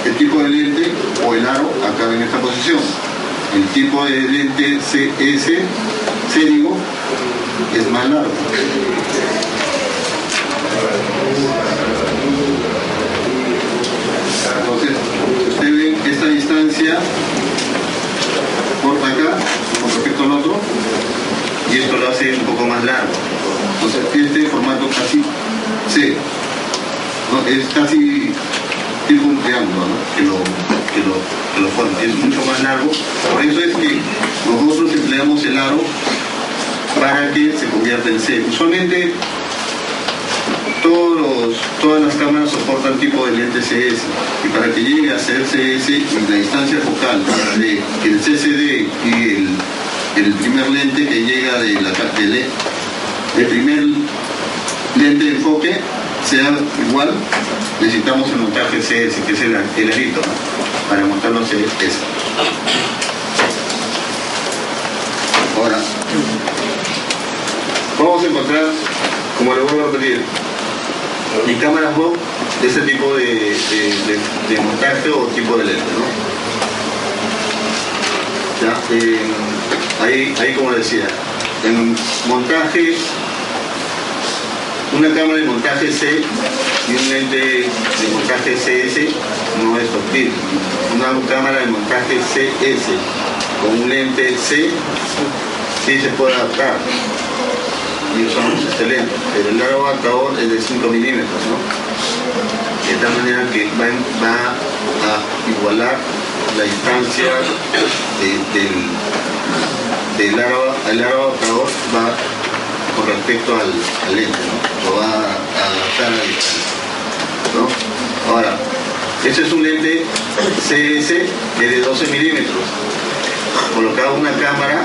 el tipo de lente o el aro acá en esta posición. El tipo de lente CS, digo, es más largo. Entonces, ustedes ven esta distancia corta acá con respecto al otro y esto lo hace un poco más largo. Entonces, este formato casi C, ¿no? Es casi tipo un triángulo, ¿no? que lo forma, es mucho más largo. Por eso es que nosotros empleamos el aro para que se convierta en C. Usualmente todas las cámaras soportan tipo de lente CS, y para que llegue a ser CS, la distancia focal de el CCD y el primer lente que llega del primer lente de enfoque sea igual, necesitamos el montaje CS, que es el arito, ¿no? Para montarlo a CS. Ahora, vamos a encontrar, como le vuelvo a repetir, y cámaras box de ese tipo de montaje o tipo de lente, ¿no? ¿Ya? Ahí como decía, en montaje, una cámara de montaje C y un lente de montaje CS no es factible. Una cámara de montaje CS con un lente C sí se puede adaptar y usamos este lente, pero el largo adaptador es de 5 milímetros, ¿no? De tal manera que va a igualar la distancia del largo adaptador va con respecto al lente, ¿no? Lo va a adaptar a la distancia, ¿no? Ahora, este es un lente CS que es de 12 milímetros. Colocado una cámara,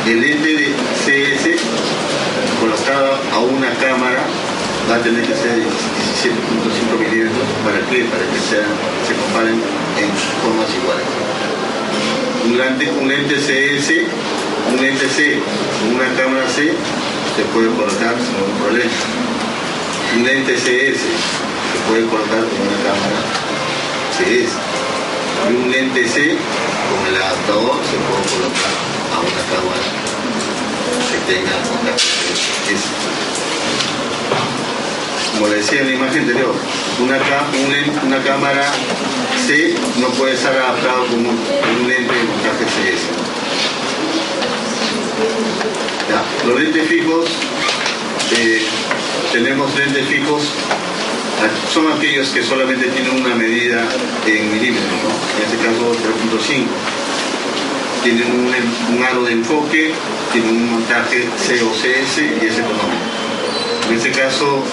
el lente de CS colocado a una cámara va a tener que ser de 17.5 milímetros. ¿Para qué? Para que se comparen en formas iguales. Un lente CS, un lente C, una cámara C se puede colocar sin ningún problema. Un lente CS se puede colocar con una cámara CS. Y un lente C con el adaptador se puede colocar a una cámara que tenga contacto CS. Como le decía en la imagen anterior, una cámara C no puede estar adaptado con un lente de montaje CS. ¿Ya? Los lentes fijos, tenemos lentes fijos son aquellos que solamente tienen una medida en milímetros, ¿no? En este caso 3.5. Tienen un aro de enfoque, tienen un montaje COCS y es económico. En este caso,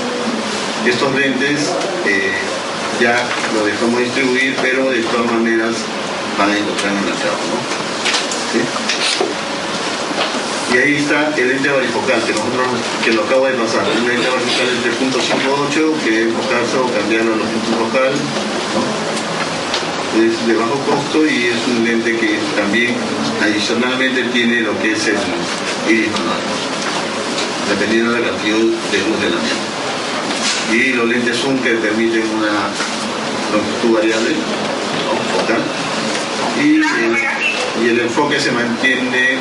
estos lentes ya lo dejamos distribuir, pero de todas maneras van a encontrar en el mercado, ¿no? ¿Sí? Y ahí está el lente varifocal que lo acabo de pasar. Un lente varifocal de 3.58 que es enfocarse o cambiarlo a los puntos focal, ¿no? Es de bajo costo y es un lente que también adicionalmente tiene lo que es el iris manual, dependiendo de la cantidad de luz de la lente. Y los lentes zoom que permiten una longitud variable, ¿no? Focal, y el enfoque se mantiene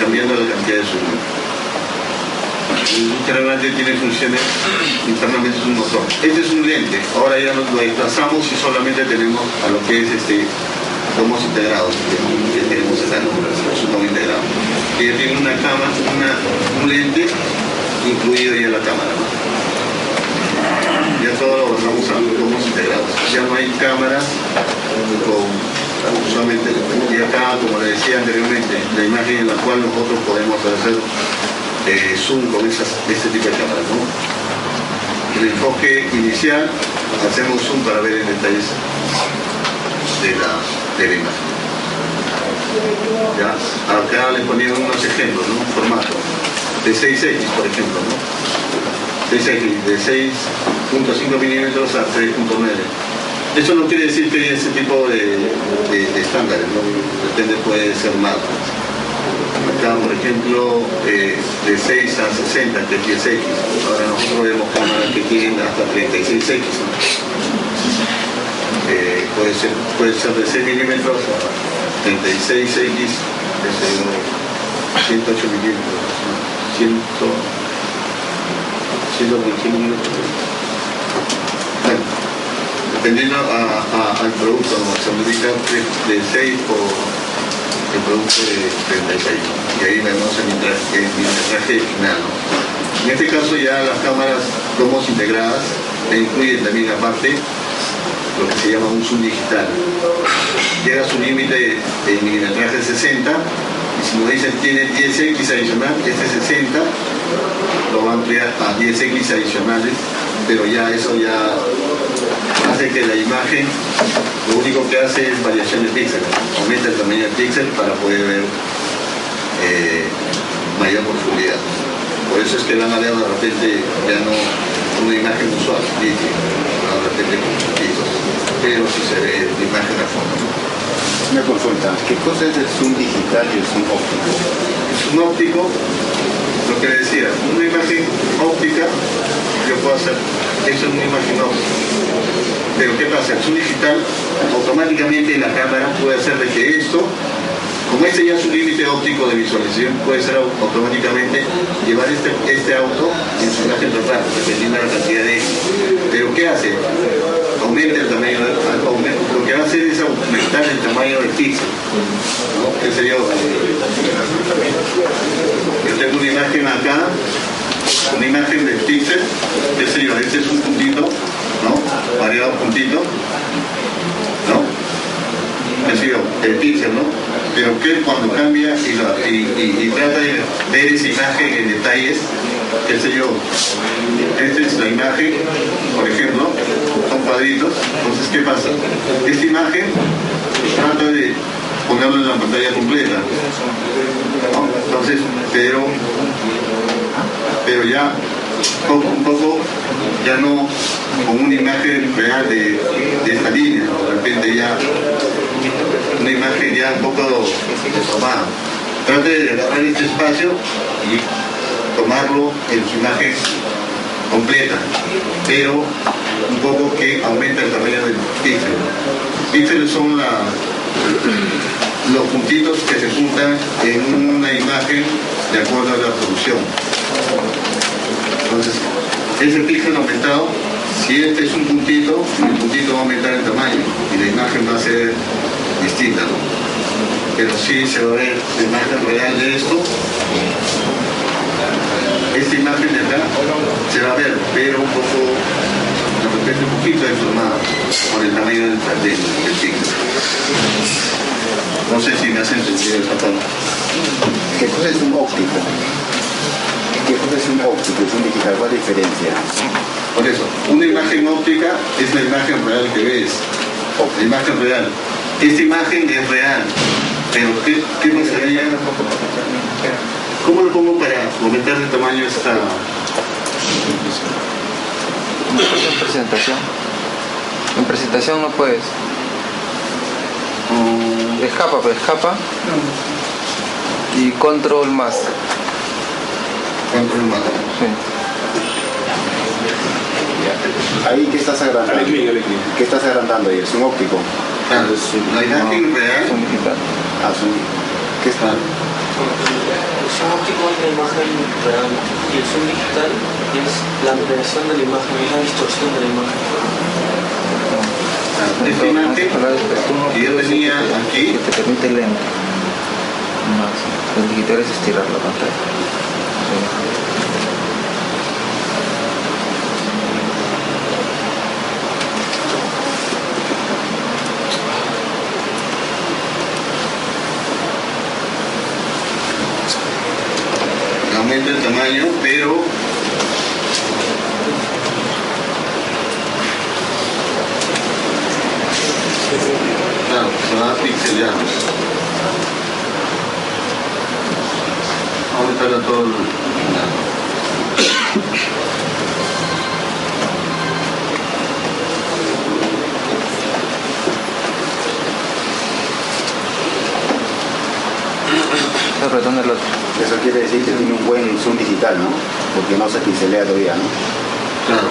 cambiando la cantidad de zoom. Internamente tiene funciones, internamente es un motor. Este es un lente, ahora ya lo desplazamos y solamente tenemos a lo que es tomos integrados, que tenemos acá, es un tomo integrado. Que tiene una cámara, un lente incluido ya en la cámara, ¿no? Ya todo lo bajamos a tomos integrados. Ya no hay cámaras solamente. Y acá, como le decía anteriormente, la imagen en la cual nosotros podemos hacer zoom con este tipo de cámaras, ¿no? El enfoque inicial, hacemos zoom para ver en detalles de la imagen. ¿Ya? Acá le ponía unos ejemplos, ¿no? Un formato de 6X, por ejemplo, ¿no? 6X, de 6.5 milímetros a 3.9. Eso no quiere decir que hay ese tipo de estándares, ¿no? Depende, puede ser más. Acá, por ejemplo, de 6 a 60, que es 10X. Ahora nosotros vemos cámaras que tienen hasta 36X, ¿no? Puede ser de 6 milímetros a 36X, 108 milímetros, 121 milímetros. Bueno, dependiendo al producto, ¿no? Se multiplica de 6 por el producto de 36, y ahí vemos el milimetraje final, ¿no? En este caso ya las cámaras tomos integradas incluyen también aparte lo que se llama un zoom digital. Llega a su límite de milimetraje 60, y si nos dicen tiene 10X adicional, este 60 lo va a ampliar a 10X adicionales, pero ya eso ya hace que la imagen, lo único que hace es variación de píxeles, aumenta el tamaño del píxel para poder ver mayor profundidad. Por eso es que van a ver de repente ya no una imagen usual, de repente con puntitos, pero si se ve la imagen a fondo. Una consulta, ¿qué cosa es el zoom digital y el zoom óptico? El zoom óptico, lo que decía, una imagen óptica, yo puedo hacer, eso es una imagen óptica. Pero ¿qué pasa? El zoom digital, automáticamente la cámara puede hacer de que esto, como este ya es un límite óptico de visualización, puede ser automáticamente llevar este auto en su imagen total, dependiendo de la cantidad de X. Pero ¿qué hace? Aumenta el tamaño, lo que va a hacer es aumentar el tamaño del píxel, ¿no? ¿Qué sería? Yo tengo una imagen acá, una imagen del píxel, qué sé yo, este es un puntito, ¿no? Variado puntito, ¿no? Qué sé yo, el píxel, ¿no? Pero que cuando cambia y trata de ver esa imagen en detalles, qué sé yo, esta es la imagen, por ejemplo, son cuadritos, entonces ¿qué pasa? Esta imagen trata de ponerlo en la pantalla completa, ¿no? Entonces, pero ya un poco ya no con una imagen real de esta línea, de repente ya una imagen ya un poco deformada. Trate de agarrar este espacio y tomarlo en su imagen completa, pero un poco que aumenta el tamaño del píxel. Píxeles son los puntitos que se juntan en una imagen de acuerdo a la resolución. Entonces, ese píxel aumentado, si este es un puntito, el puntito va a aumentar el tamaño y la imagen va a ser distinta, ¿no? Pero sí se va a ver la imagen real de esto, Esta imagen de acá se va a ver, pero un poco, de repente un poquito deformada por el tamaño del píxel. No sé si me hacen entendido esa parte. ¿Qué cosa es un óptico? ¿Qué cosa es un óptico? Es un digital, ¿cuál es la diferencia? Por eso, una imagen óptica es la imagen real que ves. La imagen real. Esta imagen es real. Pero, ¿qué pasaría? ¿Cómo lo pongo para aumentar de tamaño esta? En presentación. En presentación no puedes. Escapa, pero escapa. Y control más. Control más. Sí. Ahí, ¿qué estás agrandando? ¿Qué estás agrandando ahí? ¿Es un óptico? Claro, la imagen real. Es un digital. Ah, es un... ¿Qué está? El zoom óptico es la imagen real y el zoom digital es la ampliación de la imagen, es la distorsión de la imagen. Esta imagen que yo tenía aquí, Que te permite lento. Más. El digital es estirar la pantalla. Sí. aumenta el tamaño, pero claro, se va a pixelear. Vamos a aumentar todo apretando el otro. Eso quiere decir que tiene un buen zoom digital, ¿no? Porque no se pixelea todavía, ¿no? claro.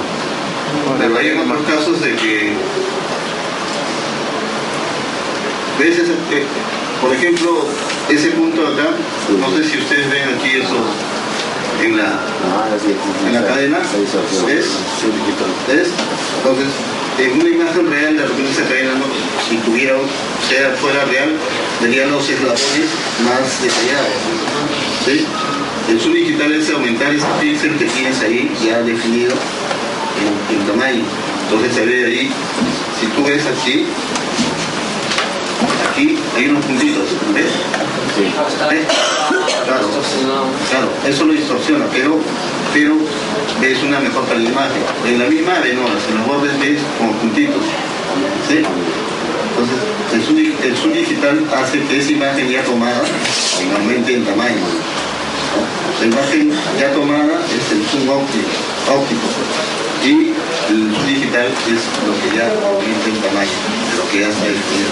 Pero hay otros casos de que ¿ves por ejemplo, ese punto acá? No sé si ustedes ven aquí eso en la cadena. ¿Ves? ¿Ves? Entonces, en una imagen real, de repente esa cadena, si tuviera, fuera real, verían los eslabones más detallados. ¿Sí? El zoom digital es aumentar ese píxel que tienes ahí ya definido en tamaño. Entonces se ve ahí, si tú ves aquí hay unos puntitos, ¿ves? Sí. ¿Ves? Claro, eso lo distorsiona, pero ves una mejor calidad de imagen. En la misma arenolas, en los bordes ves como puntitos, ¿sí? Entonces, el zoom digital hace que esa imagen ya tomada aumente en tamaño, ¿no? La imagen ya tomada es el zoom óptico, y el zoom digital es lo que ya aumenta en tamaño, de lo que ya está definido.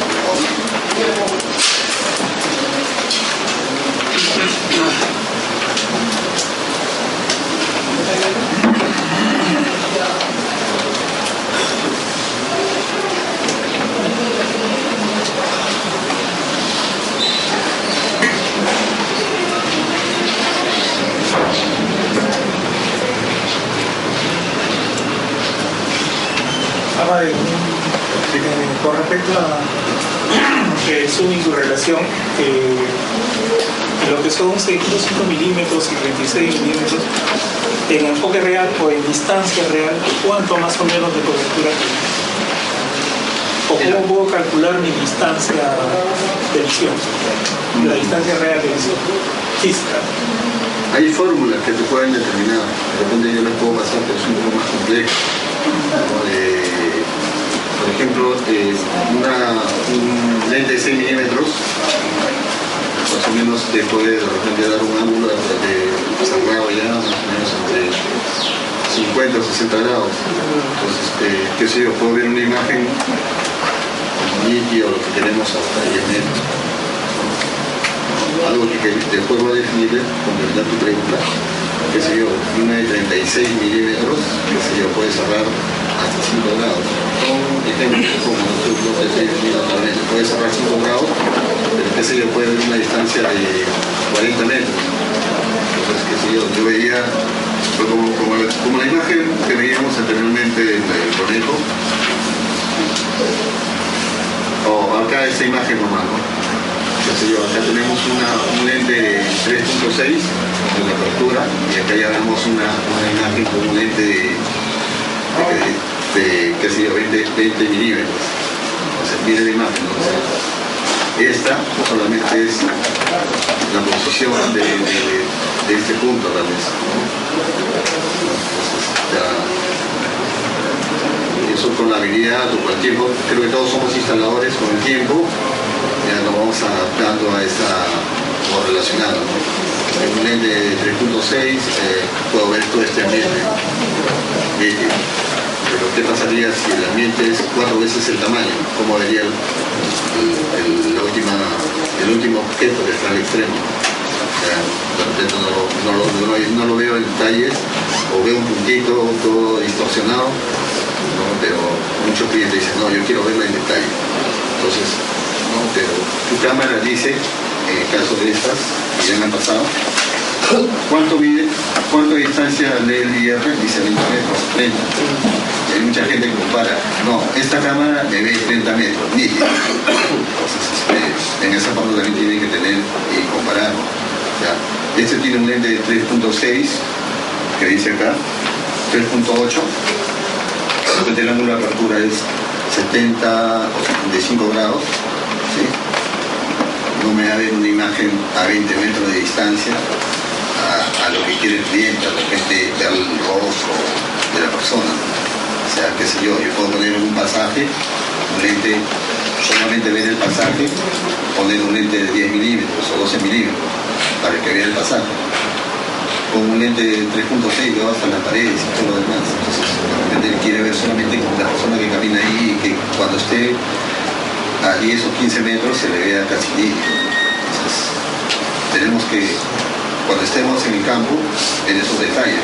Con respecto a el zoom y su relación, lo que son 6.5 milímetros y 36 milímetros, en enfoque real o en distancia real, ¿cuánto más o menos de cobertura tiene? ¿O cómo puedo calcular mi distancia de visión? La distancia real de visión física. Hay fórmulas que te pueden determinar, de repente yo les puedo pasar, pero es un poco más complejo. Por ejemplo, un lente de 6 milímetros más o menos te puede de repente dar un ángulo de cerrado ya más o menos entre 50 o 60 grados. Entonces, qué sé yo, puedo ver una imagen nítida o lo que queremos hasta 10 metros. Algo que después voy a definir, complementar tu pregunta, qué sé yo, una de 36 milímetros, qué sé yo, puede cerrar hasta 5 grados. Son ejemplos como no se definido claramente, puede cerrar 5 grados, pero qué sé yo, puede haber una distancia de 40 metros. Entonces, qué sé yo veía, como la imagen que veíamos anteriormente del conejo, o acá esta imagen nomás, ¿no? Acá tenemos un lente de 3.6 de la apertura y acá ya vemos una imagen con un lente de qué sé yo, 20 milímetros. Entonces, mire la imagen, ¿no? Esta solamente es la posición de este punto, tal vez. Entonces, eso con la habilidad o con el tiempo, creo que todos somos instaladores con el tiempo, ya nos vamos adaptando a esa, o relacionado, ¿no? En un lente de 3.6 puedo ver todo este ambiente. Pero ¿qué pasaría si el ambiente es 4 veces el tamaño? ¿Cómo vería el último objeto que está al extremo? De repente no lo veo en detalles, o veo un puntito todo distorsionado, ¿no? Pero muchos clientes dicen, no, yo quiero verla en detalle. Entonces, no, pero tu cámara dice, en el caso de estas, que ya me han pasado, ¿cuánto distancia lee el IR? Dice 20 metros, 30. Y hay mucha gente que compara. No, esta cámara me ve 30 metros, nítido. Entonces, en esa parte también tienen que tener y comparar. ¿Ya? Este tiene un lente de 3.6, que dice acá, 3.8. El ángulo de apertura es 70 o 75 grados. ¿Sí? No me va a ver una imagen a 20 metros de distancia a lo que quiere el cliente, a repente ver el rostro de la persona. O sea, qué sé yo puedo poner un pasaje, un lente, solamente ver el pasaje, poner un lente de 10 milímetros o 12 milímetros para que vea el pasaje. Con un lente de 3.6 veo hasta las paredes y todo lo demás. Entonces, de repente él quiere ver solamente la persona que camina ahí y que cuando esté a 10 o 15 metros se le vea casi nítido. Entonces, tenemos que, cuando estemos en el campo, en esos detalles.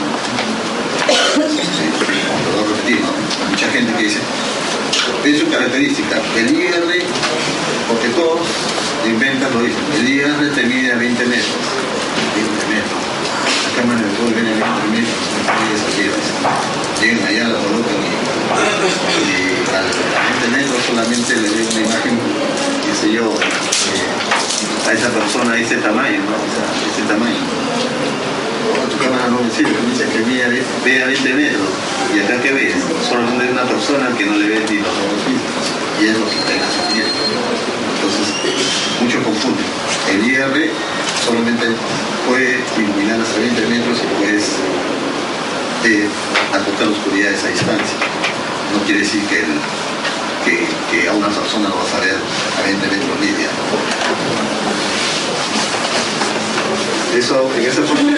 Lo voy a repetir, ¿no? Mucha gente que dice, es su característica, el IR, porque todos inventan lo dicen, el IR te mide a 20 metros. 20 metros. La cámara de todo viene a 20 metros, llegan allá, la colocan y a 20 metros solamente le ven una imagen, qué sé yo, a esa persona de ese tamaño, ¿no? O sea, de ese tamaño. Tu cámara no me sirve, me dice que ve a 20 metros, y acá que ves, solamente una persona que no le ve ni los ojos físicos, y es lo que está en su piel. Entonces, muchos confunden. El IR solamente puede iluminar hasta 20 metros y puedes acotar la oscuridad a esa distancia. No quiere decir que a una persona lo vas a ver a 20 metros lidia. Eso, en esa forma, le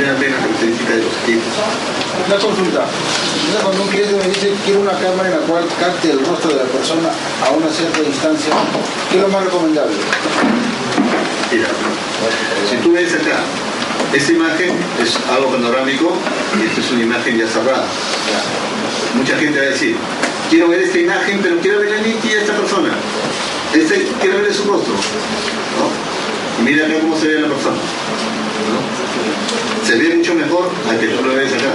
da la característica de los equipos. Una consulta. Cuando un cliente me dice quiero una cámara en la cual capte el rostro de la persona a una cierta distancia, ¿qué es lo más recomendable? Mira, si tú ves acá, esta imagen es algo panorámico y esta es una imagen ya cerrada. Mucha gente va a decir, quiero ver esta imagen, pero quiero ver la nítida de esta persona. Quiero ver su rostro, ¿no? Y mira acá cómo se ve la persona, ¿no? Se ve mucho mejor a que tú lo ves acá.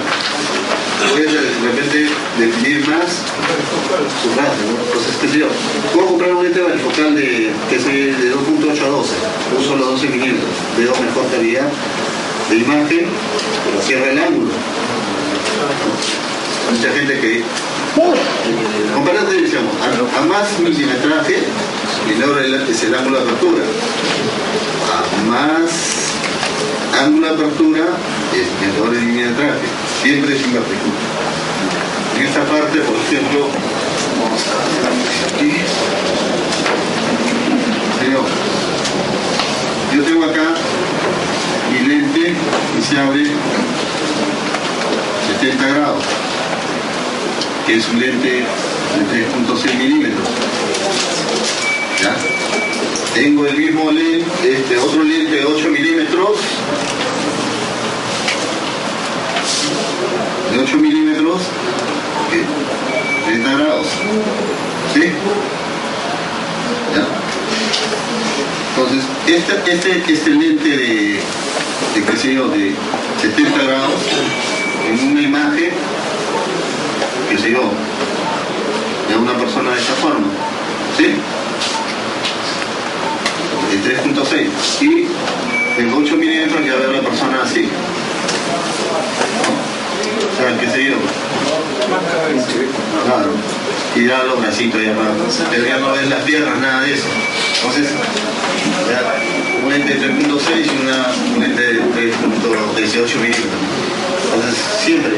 Puedes de repente definir más su rasgo, ¿no? Entonces, qué sé yo, puedo comprar un lente focal de 2.8 a 12, uso los 12 milímetros, veo mejor calidad de imagen, pero cierra el ángulo. Mucha gente que compara la televisión a más milimetraje, menor es el ángulo de apertura. A más ángulo de apertura es menor el milimetraje. Siempre es invertido. En esta parte, por ejemplo, vamos a hacer aquí. Yo tengo acá mi lente y se abre 70 grados, que es un lente de 3.6 milímetros. ¿Ya? Tengo el mismo lente, otro lente de 8 milímetros, de 8 milímetros, 30 grados. ¿Sí? ¿Ya? Entonces, este lente de qué sé yo, de 70 grados, en una imagen, qué sé yo, de una persona de esta forma. ¿Sí? 3.6 y en 8 milímetros ya ver la persona así. O sea, qué sé yo. Claro. Y ya los bracitos ya más. Pero ya no ves las piernas, nada de eso. Entonces, ya, un lente de 3.6 y un lente de 3.18 milímetros. Entonces, siempre,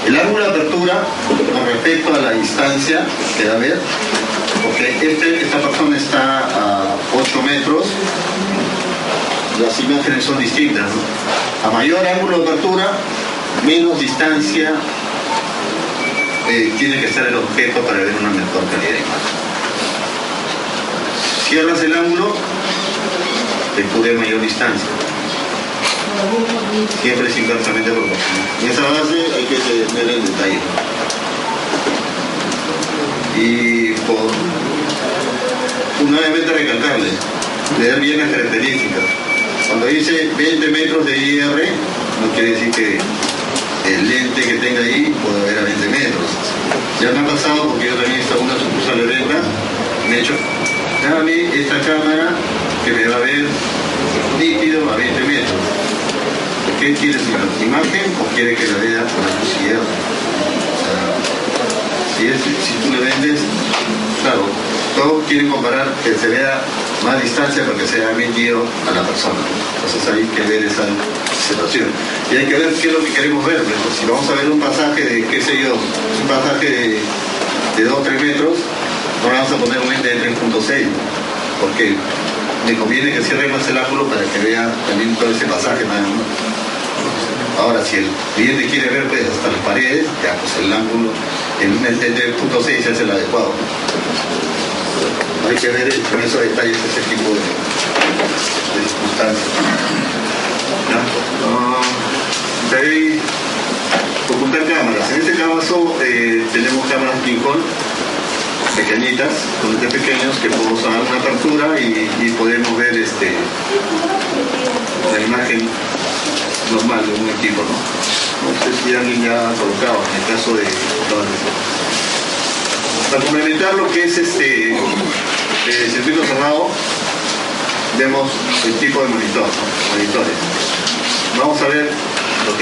el ángulo de apertura con respecto a la distancia que da a ver, porque esta persona está a 8 metros, las imágenes son distintas, ¿no? A mayor ángulo de apertura, menos distancia tiene que estar el objeto para ver una mejor calidad de imagen. Cierras el ángulo, te cubre mayor distancia. Siempre es inversamente proporcional. En esa base hay que tener el detalle. Y nuevamente recalcarle, leer bien las características. Cuando dice 20 metros de IR, no quiere decir que el lente que tenga ahí puede ver a 20 metros. Ya me ha pasado porque yo también estaba en una sucursal de venta, me he hecho, dame esta cámara que me va a ver nítido a 20 metros. ¿Qué quieres, imagen o quiere que la vea con la luz izquierda? Si tú le vendes, claro, todos quieren comparar que se vea más distancia para que sea metido a la persona. Entonces hay que ver esa situación. Y hay que ver qué es lo que queremos ver. Pues, si vamos a ver un pasaje de, qué sé yo, un pasaje de 2 o 3 metros, no le vamos a poner un lente de 3.6, porque me conviene que cierre más el ángulo para que vea también todo ese pasaje nada más. Ahora, si el cliente quiere ver pues, hasta las paredes, ya pues el ángulo, el lente de 3.6 es el adecuado. Hay que ver con esos detalles ese tipo de circunstancias. De ahí, ocultar cámaras. En este caso tenemos cámaras Nikon pequeñitas, con lentes pequeños que podemos dar una apertura y podemos ver la imagen normal de un equipo, ¿no? No sé si alguien ya ha colocado en el caso de para complementar lo que es circuito cerrado, vemos el tipo de monitor, ¿no? Monitores. Vamos a ver lo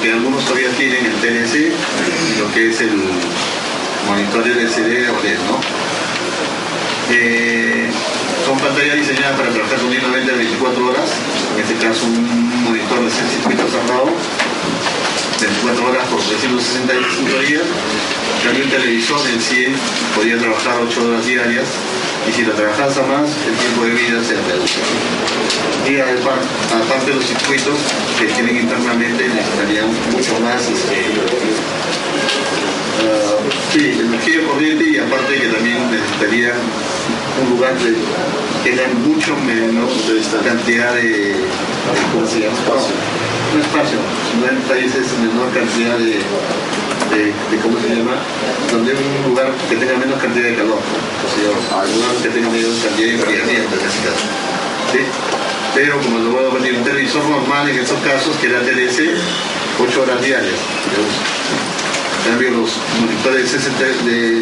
que algunos todavía tienen el TLC y lo que es el monitor LCD o LED, ¿no? Son pantallas diseñadas para trabajar continuamente 24 horas, en este caso un monitor de circuito cerrado, 24 horas por 365 días. También el televisor en sí podría trabajar 8 horas diarias y si lo trabajas a más, el tiempo de vida se reduce. Y aparte de los circuitos que tienen internamente necesitarían mucho más energía de corriente y aparte que también necesitaría un lugar que tenga mucho menos cantidad de ¿cómo se llama? No espacio, no en países menor cantidad de ¿cómo se llama? Donde un lugar que tenga menos cantidad de calor, o sea, un lugar que tenga menos cantidad de enfriamiento en ese caso. ¿Sí? Pero como lo voy a poner un televisor normal en estos casos, que era TLC, 8 horas diarias de uso. En cambio, los monitores de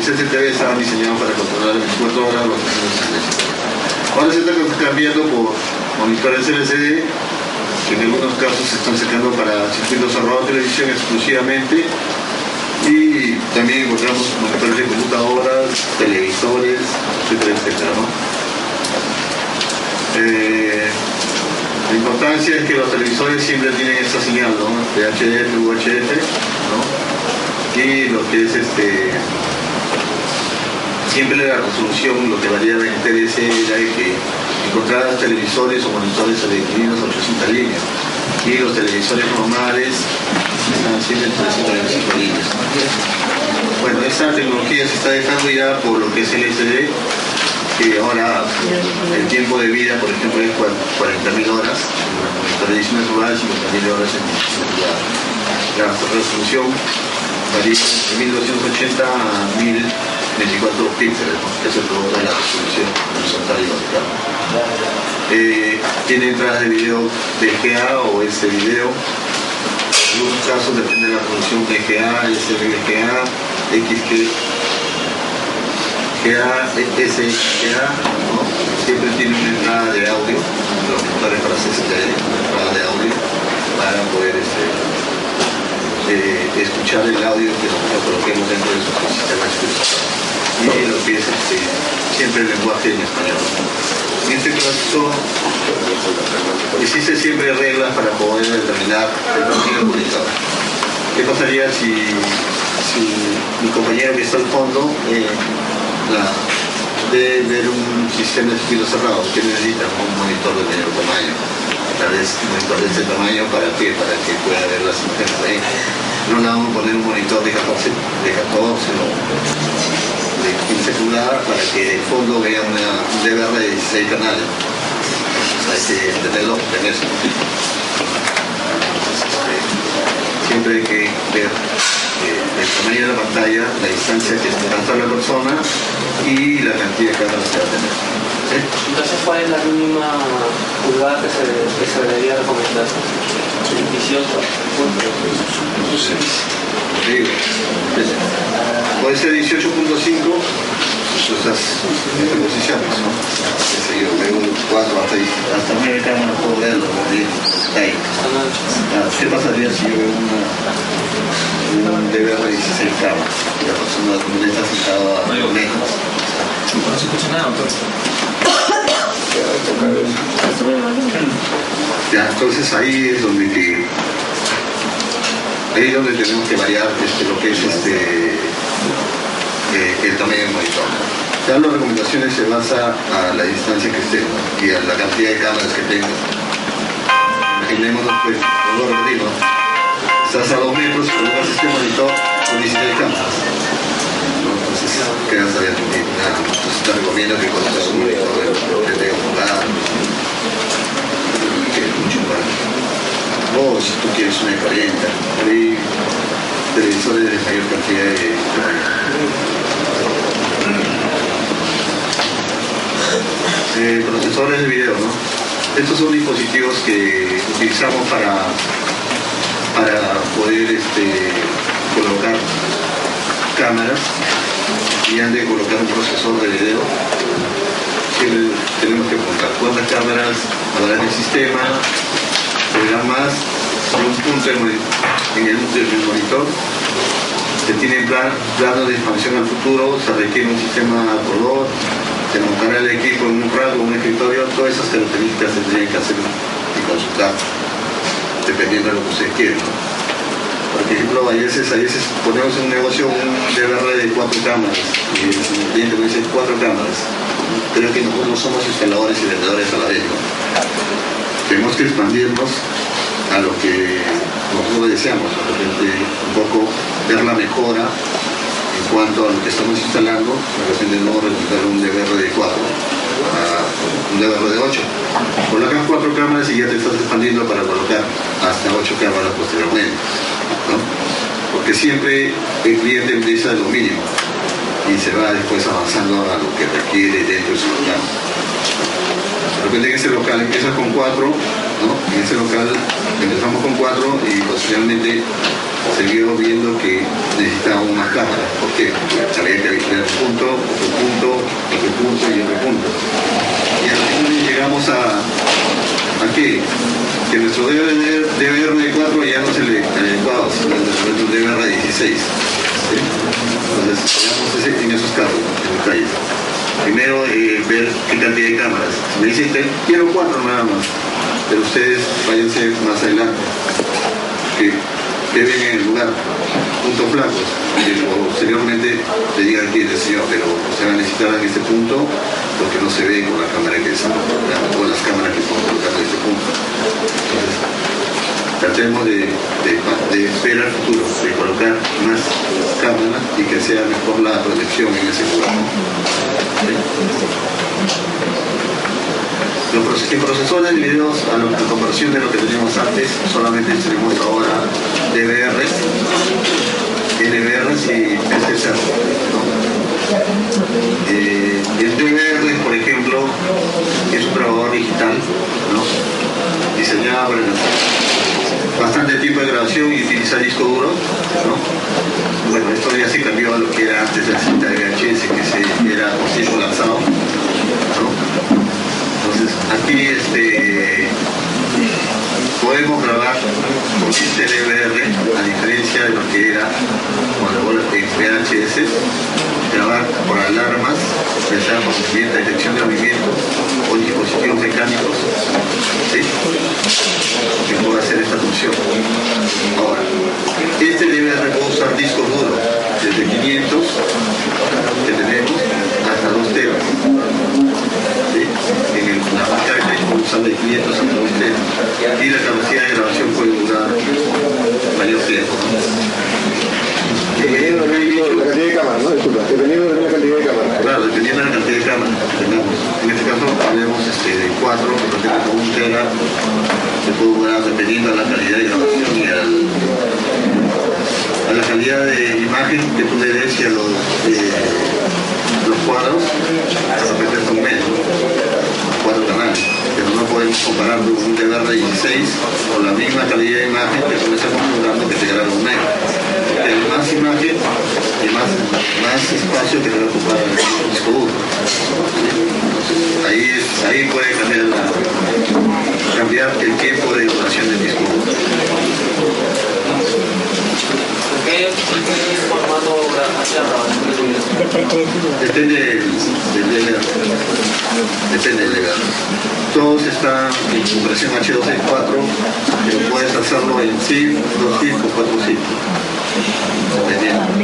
CCTV estaban diseñados para controlar 24 horas los 365. Ahora se está cambiando por monitores LCD, que en algunos casos se están sacando para circuitos cerrados de televisión exclusivamente, y también encontramos monitores de computadoras, televisores, etcétera, etcétera, ¿no? La importancia es que los televisores siempre tienen esta señal, ¿no? VHF, UHF, ¿no? Y lo que es siempre la resolución, lo que varía en el TLC era que encontrar televisores o monitores adquiridos a 800 líneas y los televisores normales están siempre en 325 líneas. Bueno, esta tecnología se está dejando ya por lo que es el LCD, que ahora el tiempo de vida, por ejemplo, es 40.000 horas, en televisiones rurales 50.000 horas en la resolución varía de 1280 a 1024 píxeles, ¿no? Que es el producto de la resolución horizontal y vertical. Tiene entradas de video VGA o video. En algunos casos depende de la resolución VGA, SVGA, XGA, SGA, ¿no? siempre tiene una entrada de audio, los monitores para CCTV, una entrada de audio para poder escuchar el audio que nosotros coloquemos dentro de su sistema expresor. Y lo que es siempre el lenguaje en español. En este caso, existen siempre reglas para poder determinar el perfil del monitor. ¿Qué pasaría si mi compañero que está al fondo debe ver un sistema de circuito cerrado? ¿Qué necesita? Un monitor de mayor tamaño. Tal vez un monitor de este tamaño, ¿para qué? Para que pueda ver las imágenes ahí. No le vamos a poner un monitor de 14 o de 15 pulgadas para que el fondo vea un DVR de 16 canales. Hay que tenerlo en eso. Siempre hay que ver el tamaño de la pantalla, la distancia que está alcanzando la persona y la cantidad de cámaras que va a tener. ¿Sí? Entonces, ¿cuál es la mínima pulgada que se debería recomendar? 18. Puede ser 18.5, estas posiciones, ¿no? Yo veo 4 hasta 9 cámaras, puedo verlo, está ahí. ¿Qué pasaría si yo veo un DVR de 16 cámaras? La persona también está sentada a lo lejos. No se escucha nada, doctor. Ya, entonces ahí es donde tenemos que variar lo que es el tamaño del monitor. Ya las recomendaciones se basa a la distancia que estemos y a la cantidad de cámaras que tenga. Imaginémonos, pues, lo repetimos, estás a 2 metros y colocas este monitor con 16 cámaras. Entonces quedas abierto. Entonces te recomiendo que coloques un monitor de 30 pulgadas, que es mucho más. O si tú quieres una de 40, hay televisores de mayor cantidad de procesores de video, ¿no? Estos son dispositivos que utilizamos para poder colocar cámaras y antes de colocar un procesor de video siempre tenemos que contar cuántas cámaras habrá en el sistema, será más de un punto en el monitor. Se tiene planos de expansión al futuro, se requiere un sistema color, se montará el equipo en un rack o un escritorio. Todas esas características se tendrían que hacer y consultar dependiendo de lo que ustedes quieran, ¿no? Por ejemplo, a veces ponemos en un negocio un DVR de 4 cámaras y el cliente me dice 4 cámaras. Creo que nosotros somos instaladores y vendedores a la vez, ¿no? Tenemos que expandirnos a lo que nosotros deseamos, de repente un poco ver la mejora en cuanto a lo que estamos instalando. De repente no resultar un DVR de 4 a un DVR de 8. Colocas 4 cámaras y ya te estás expandiendo para colocar hasta 8 cámaras posteriormente, ¿no? Porque siempre el cliente empieza de lo mínimo y se va después avanzando a lo que requiere dentro de su local. De repente en ese local empiezas con 4, ¿no? En ese local empezamos con 4 y posteriormente se vio viendo que necesitábamos más cámaras. ¿Por qué? Porque había que vigilar un punto, otro punto, otro punto y otro punto. Y al final llegamos a qué? Que nuestro DVR de 4 ya no es el adecuado, sino el DVR de 16. ¿Sí? Entonces, llegamos en esos casos, en los calles. Primero, ver qué cantidad de cámaras. Me dicen, quiero 4 nada más, pero ustedes váyanse más adelante. Que ven en el lugar, puntos blancos, y posteriormente le diga al cliente, señor, pero se va a necesitar en este punto porque no se ve con la cámara que estamos colocando, con las cámaras que estamos colocando en este punto. Entonces, tratemos de ver al futuro, de colocar más cámaras y que sea mejor la protección en ese lugar. ¿Sí? En procesores de videos, a comparación de lo que teníamos antes, solamente tenemos ahora DVRs, LVRs y SSR, ¿no? El DVR, por ejemplo, es un grabador digital, ¿no? Diseñado para bastante tiempo de grabación y utiliza disco duro, ¿no? Bueno, esto ya se cambió a lo que era antes de la cinta de VHS, que era por sí colapsado, ¿no? alarmas, ya sea por detección de movimiento o dispositivos mecánicos, ¿sí?, que pueda hacer esta función. Ahora, este DVR puede usar discos duros desde 500 que tenemos hasta 2 teras. ¿Sí? En la pantalla puede usar de 500 hasta 2 teras. Y la capacidad de grabación puede durar mayor tiempo. Dependiendo de la cantidad de cámaras, ¿no? Disculpa, dependiendo de la cantidad de cámaras. Claro, dependiendo de la cantidad de cámaras que tengamos. En este caso tenemos 4, que protege con 1 tera, se puede durar dependiendo de la calidad de grabación y a la calidad de imagen que tú le des y a los cuadros, de repente es un mes, 4 canales. Pero no podemos comparar un DVR 16 con la misma calidad de imagen que tú le estás configurando que te graba un mes. Porque hay más imagen y más espacio que te va a ocupar el disco duro. Ahí puede cambiar el tiempo de duración del disco duro. ¿Qué formato hacia Depende del DVR. Depende del DVR. Todos están en compresión H264, pero puedes hacerlo en ZIP, 2 ZIP o 4 ZIP.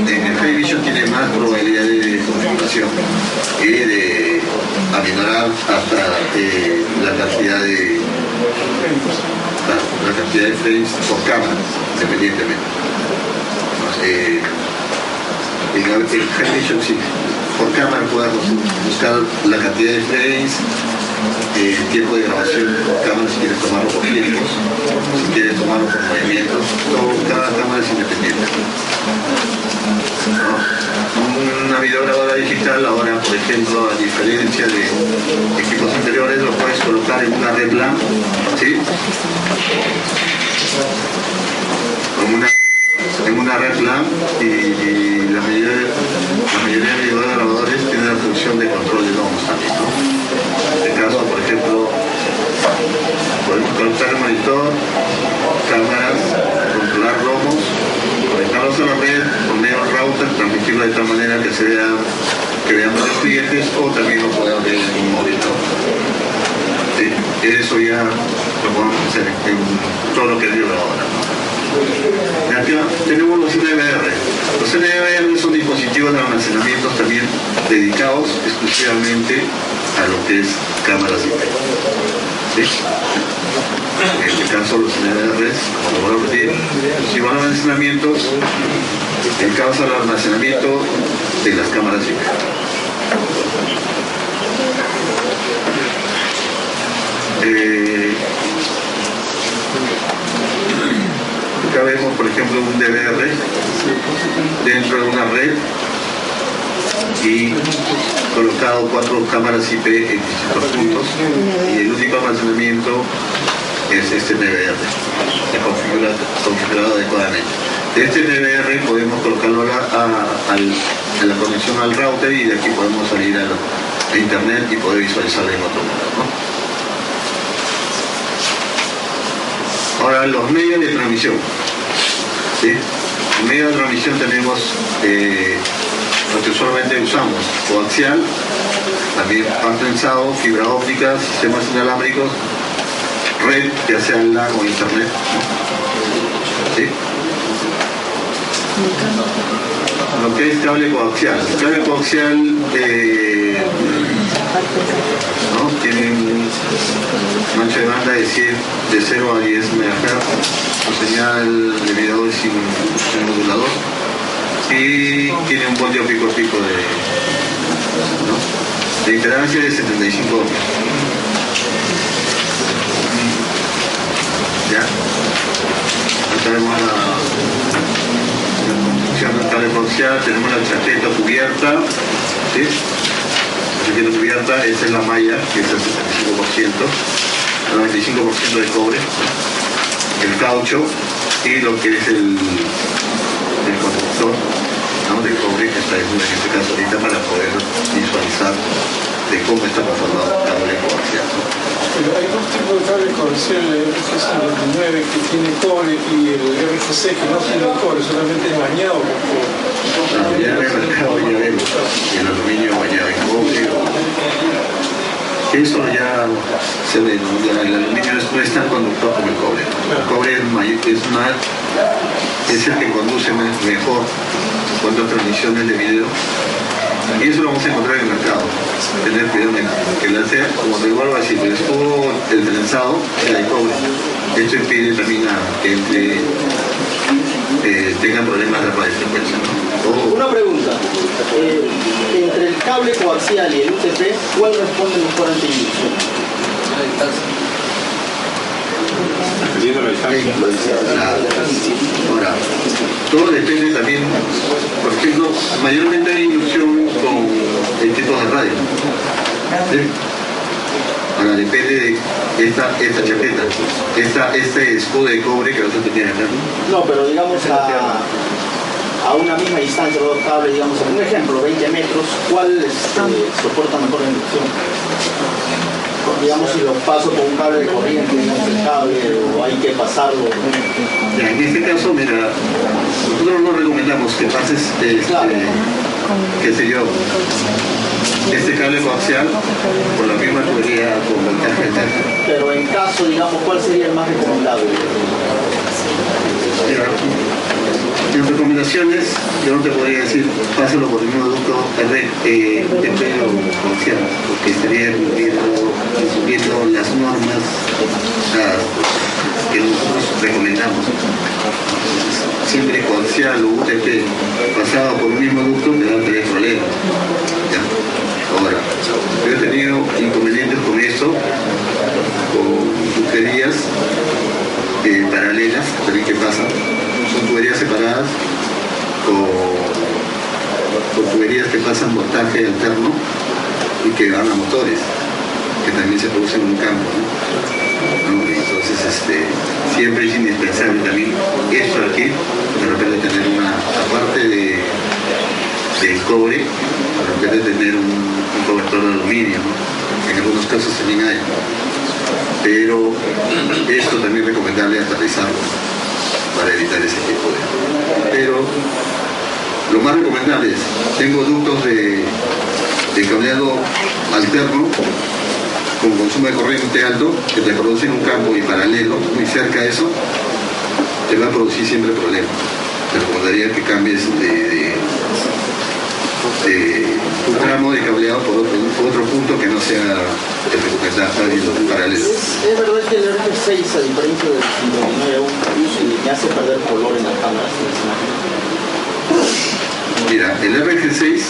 En el Haivision tiene más probabilidad de configuración y de aminorar hasta la cantidad de frames por cámara, independientemente. En el Haivision sí, por cámara puedes buscar la cantidad de frames, el tiempo de grabación por cámara si quieres tomarlo por tiempos, si quieres tomarlo por movimientos, cada cámara es independiente. Una videograbadora digital ahora, por ejemplo, a diferencia de equipos anteriores, lo puedes colocar en una red LAN, ¿sí?, en una red LAN, y la mayoría de videograbadores tienen la función de control de lomos también, ¿no? En este caso, por ejemplo, podemos conectar el monitor, cámaras, controlar lomos, conectarlos a la red por medio del router, transmitirlo de tal manera que vean varios clientes, o también lo podemos ver en un móvil, ¿no? Sí, eso ya lo podemos hacer en todo lo que es videograbadora. Acá tenemos los NVR. Los NVR son dispositivos de almacenamiento también dedicados exclusivamente a lo que es cámaras IP. ¿Sí? En este caso los NVRs, como lo voy a repetir, si van a almacenamientos dedicados al almacenamiento de las cámaras IP. Acá vemos, por ejemplo, un DVR dentro de una red y colocado 4 cámaras IP en distintos puntos, y el único almacenamiento es este DVR, configurado adecuadamente. Este DVR podemos colocarlo a la conexión al router, y de aquí podemos salir a internet y poder visualizarlo en otro lugar, ¿no? Ahora, los medios de transmisión. ¿Sí? En medio de transmisión tenemos lo que usualmente usamos: coaxial, también pan trenzado, fibra óptica, sistemas inalámbricos, red, ya sea LAN o internet. ¿Sí? Lo que es cable coaxial. El cable coaxial ¿no? Tiene un ancho de banda de 0 a 10 MHz, su señal de video es sin modulador, y tiene un voltio pico de impedancia de 75 ohms. ¿Ya? Acá vemos la construcción del cable coaxial. Tenemos la chaqueta cubierta, ¿sí? La chaqueta cubierta, esa es la malla, que es el 75%, 95% de cobre, el caucho, y lo que es el conductor, ¿no?, de cobre, que está en este caso ahorita, para poder visualizar de cómo está conformado el cable coaxial. Pero hay dos tipos de cable coaxial, el RG59 que tiene cobre y el RGC que no tiene cobre, solamente es bañado por cobre. Ya en el mercado ya vemos el aluminio bañado en cobre. Eso ya se ve, ¿no? Ya el aluminio no es tan conductor como el cobre. El cobre es el que conduce mejor en cuanto a transmisiones de video. Y eso lo vamos a encontrar en el mercado. Tener cuidado que la sea, como te vuelvo a decir, el escudo, el trenzado, era de cobre. Esto impide también que tengan problemas de radiofrecuencia, ¿no? Una pregunta. Entre el cable coaxial y el UTP, ¿cuál responde mejor ante inducción? Ahora, todo depende también, por ejemplo, mayormente hay inducción con el tipo de radio. ¿Sí? Ahora depende de esta chaqueta, este escudo de cobre que vas a tener acá. No, pero digamos a una misma distancia, los dos cables, digamos, un ejemplo, 20 metros, ¿cuál soporta mejor la inducción? Digamos, si lo paso con un cable de corriente, el cable, o hay que pasarlo. Ya, en este caso, mira, nosotros no recomendamos que pases qué sé yo, este cable coaxial por la misma tubería con voltaje alterno. Pero en caso, digamos, ¿cuál sería el más recomendable? Mira, en recomendaciones, yo no te podría decir, pásalo por el mismo ducto UTP o coaxial, porque estaría incumpliendo las normas que nosotros recomendamos. Siempre coaxial o UTP pasado por un mismo ducto te va a tener problemas. ¿Ya? Ahora, yo he tenido inconvenientes con eso, con tuberías paralelas, también que pasan. Son tuberías separadas con tuberías que pasan voltaje alterno y que van a motores, que también se producen en un campo, ¿no? Entonces, siempre es indispensable también esto de aquí, de repente tener aparte del cobre, de repente tener un cobertor de aluminio, ¿no? En algunos casos también hay, pero esto también es recomendable aterrizarlo para evitar ese tipo de... Pero lo más recomendable es, tengo ductos de cableado alterno con consumo de corriente alto que te producen un campo y paralelo, muy cerca de eso, te va a producir siempre problemas. Te recomendaría que cambies de un tramo de cableado por otro punto que no sea el recomendado paralelo. ¿Es verdad que el RG6, a diferencia del 59 me hace perder color en la cámara? Mira, el RG6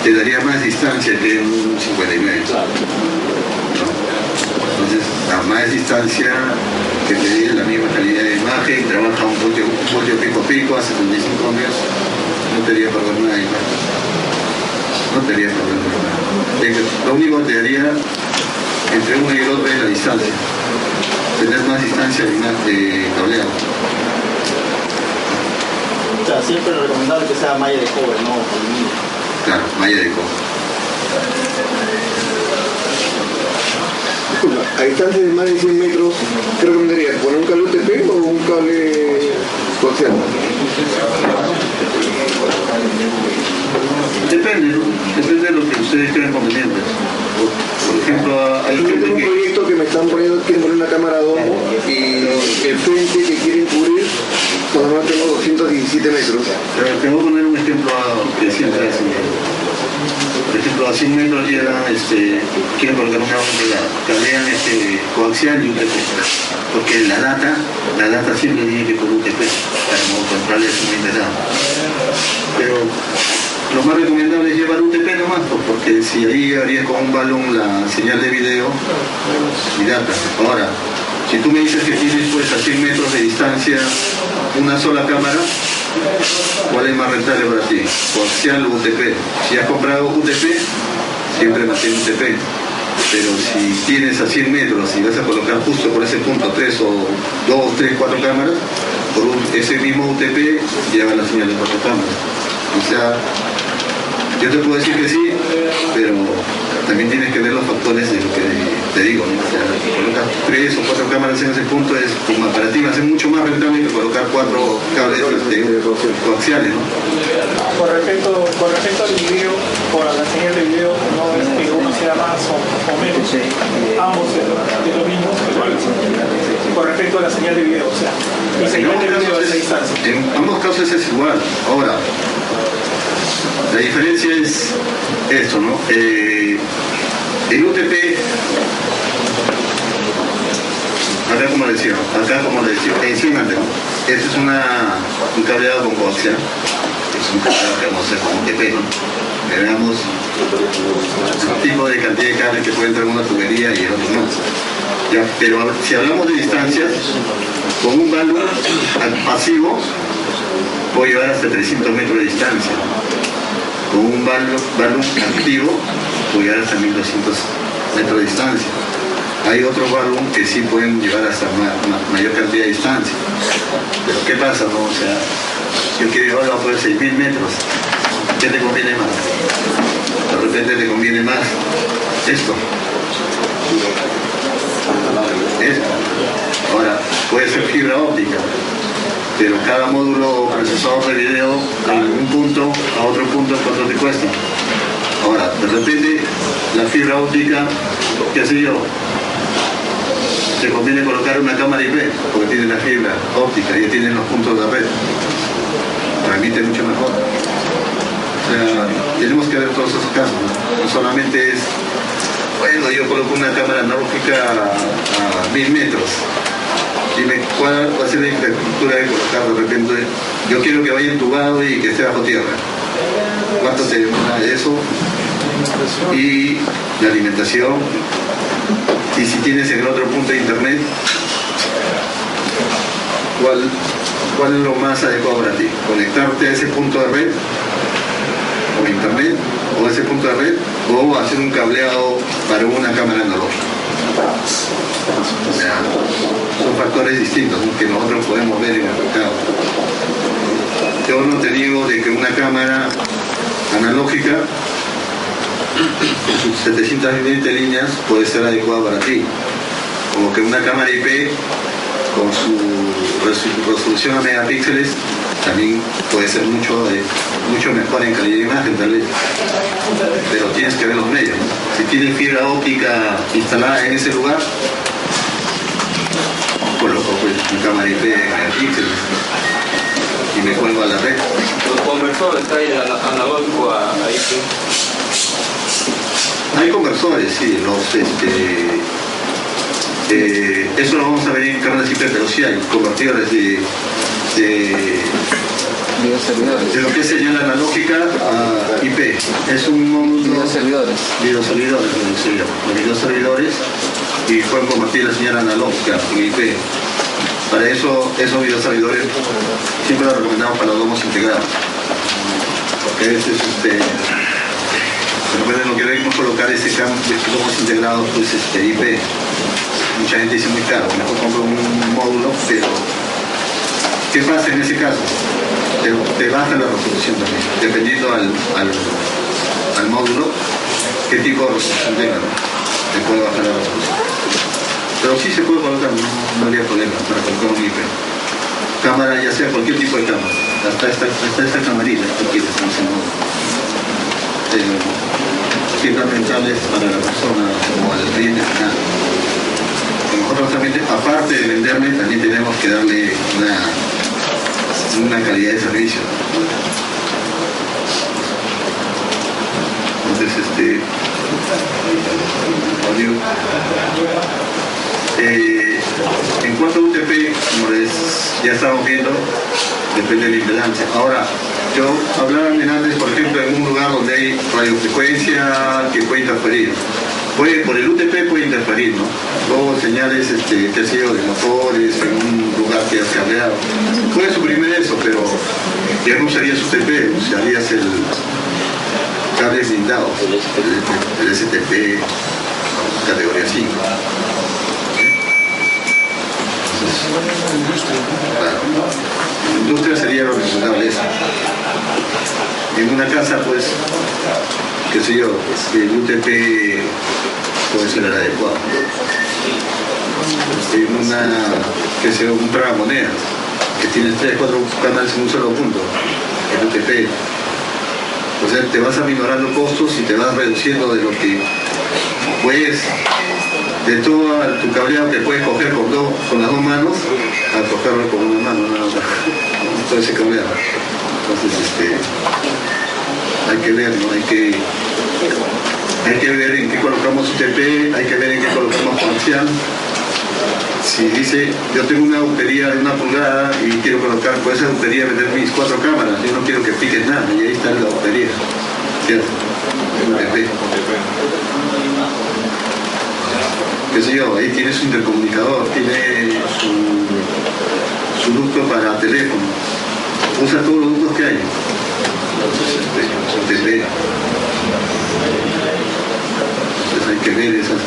te daría más distancia que un 59. Claro. ¿No? Entonces, a más distancia que te dé la misma calidad de imagen, trabaja un voltio pico a pico a 75 ohmios, no te haría perder nada de imagen. No te haría perder nada. Lo único que te daría entre uno y el otro es la distancia. Tener más distancia de cableado. O sea, siempre es recomendable que sea malla de cobre, no aluminio. Claro, malla de cobre. Disculpa, a distancia de más de 100 metros, ¿qué recomendarías? ¿Poner un cable UTP o un cable coaxial? Depende, ¿no? Depende de lo que ustedes crean conveniente. Por ejemplo, hay gente tengo un proyecto que me están poniendo, quieren poner una cámara domo y el frente que quieren cubrir, por lo menos tengo 217 metros. Te voy a poner un ejemplo que siempre hacen. Por ejemplo, a 100 metros llegan, quieren colocar una bomba, cablean coaxial y UTP. Porque la data siempre tiene que ir por UTP, para controlar su integrado. Pero lo más recomendable es llevar UTP nomás, porque si ahí haría con un balón la señal de video y data. Ahora, si tú me dices que tienes pues a 100 metros de distancia una sola cámara, ¿cuál es más rentable para ti? ¿Coaxial o UTP? Si has comprado UTP, siempre mantén UTP. Pero si tienes a 100 metros y vas a colocar justo por ese punto 3 o 2, 3, 4 cámaras, por ese mismo UTP lleva la señal de 4 cámaras. O sea, yo te puedo decir que sí, pero también tienes que ver los factores de lo que te digo, ¿no? O sea, si colocas 3 3 o 4 cámaras en ese punto es como para ti va a ser mucho más rentable que colocar 4 cables coaxiales, ¿no? Con respecto al video, o a la señal de video, no es que uno sea más o menos, ambos es lo mismo, con respecto a la señal de video, o sea, la señal de video es la distancia. En ambos casos es igual. Ahora, la diferencia es esto, ¿no? El UTP, acá como le decía, enciéndate, ¿no? Este es un cableado con coaxial, es un cableado que vamos a hacer con UTP, ¿no? Veamos el tipo de cantidad de cables que puede entrar en una tubería y el otro no. Ya, pero si hablamos de distancias, con un balón pasivo puedo llevar hasta 300 metros de distancia. Con un balón activo puedo llegar hasta 1200 metros de distancia. Hay otros balón que sí pueden llevar hasta mayor cantidad de distancia. Pero ¿qué pasa, no? O sea, yo quiero llevarlo a poder 6000 metros. ¿Qué te conviene más? De repente te conviene más esto. Ahora, puede ser fibra óptica, pero cada módulo procesador de video en un punto a otro punto, ¿cuánto te cuesta? Ahora, de repente, la fibra óptica, qué sé yo, te conviene colocar una cámara IP, porque tiene la fibra óptica y tiene los puntos de red, transmite mucho mejor. O sea, tenemos que ver todos esos casos, no solamente es, bueno, yo coloco una cámara analógica a 1000 metros. Dime, ¿cuál va a ser la infraestructura de colocar de repente? Yo quiero que vaya entubado y que esté bajo tierra. ¿Cuánto te demora eso? Y la alimentación. Y si tienes en otro punto de internet, ¿cuál es lo más adecuado para ti? ¿Conectarte a ese punto de red? ¿O internet? ¿O ese punto de red? ¿O hacer un cableado para una cámara analógica? O sea, son factores distintos, ¿no?, que nosotros podemos ver en el mercado. Yo no te digo de que una cámara analógica con sus 720 líneas puede ser adecuada para ti, como que una cámara IP con su resolución a megapíxeles también puede ser mucho mejor en calidad de imagen tal vez, pero tienes que ver los medios, ¿no? Si tienes fibra óptica instalada en ese lugar, coloco pues mi cámara IP de megapíxeles y me cuelgo a la red. Los conversores traen analógico a IP. Hay conversores, sí, eso lo vamos a ver en cámaras IP, pero sí hay convertidores de lo que es señal analógica a IP. Es un módulo. Videoservidores, los videoservidores, y pueden convertir la señal analógica en IP. Para eso, esos videoservidores siempre los recomendamos para los domos integrados. Porque a veces no queremos colocar ese domos integrados, pues IP. Mucha gente dice muy caro, mejor compro un módulo, pero ¿qué pasa en ese caso? Te baja la resolución también, dependiendo al módulo, qué tipo de resolución tenga, ¿no? Te puede bajar la resolución. Pero sí se puede colocar, no habría problema para colocar un IP. Cámara, ya sea cualquier tipo de cámara, hasta esta camarita, aquí estamos en modo. Siempre rentables para la persona o al cliente final. Nosotros también, aparte de venderle, también tenemos que darle una calidad de servicio. Entonces, en cuanto a UTP, como ya estamos viendo, depende de la impedancia. Ahora, yo hablaba antes, por ejemplo, en un lugar donde hay radiofrecuencia que puede interferir. Por el UTP puede interferir, ¿no? Luego señales, qué sé yo, de motores, en un lugar que has cableado. Puede suprimir eso, pero ya no usarías UTP, usarías el cable blindado, el STP categoría 5. Claro. En industria sería lo recomendable eso. En una casa, pues, qué sé yo, el UTP puede ser el adecuado. que se un tragamonedas, que tienes 3, 4 canales en un solo punto, el UTP. O sea, te vas aminorando costos y te vas reduciendo de lo que puedes, de todo tu cableado que puedes coger con las dos manos, a cogerlo con una mano, nada más. Todo ese cableado. Entonces, hay que ver, ¿no? Hay que ver en qué colocamos UTP, hay que ver en qué colocamos comercial. Si dice, yo tengo una agujería de 1 pulgada y quiero colocar por esa agujería meter mis 4 cámaras, yo no quiero que piques nada, y ahí está la agujería, ¿cierto? UTP. Qué sé yo, ahí tiene su intercomunicador, tiene su ducto para teléfono, usa todos los ductos que hay. Entonces, UTP. Entonces hay que ver esas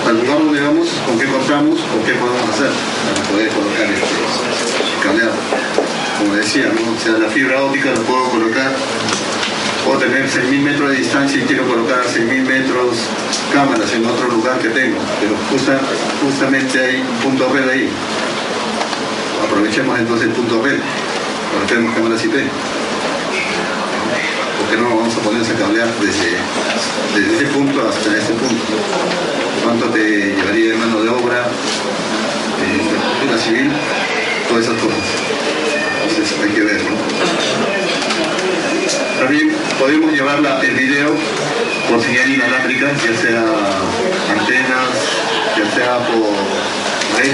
al lugar donde vamos, con qué contamos, con qué podemos hacer para poder colocar este cableado. Como decía, ¿no? O sea, la fibra óptica la puedo colocar, puedo tener 6.000 metros de distancia y quiero colocar 6.000 metros cámaras en otro lugar que tengo, pero justamente hay un punto red ahí. Aprovechemos entonces el punto red, coloquemos cámaras IP. Porque no vamos a ponerse a cablear desde ese punto hasta ese punto. ¿Cuánto te llevaría de mano de obra, estructura civil, todas esas cosas? Entonces hay que ver, ¿no? También podemos llevar el video por señal inalámbrica, ya sea antenas, ya sea por red,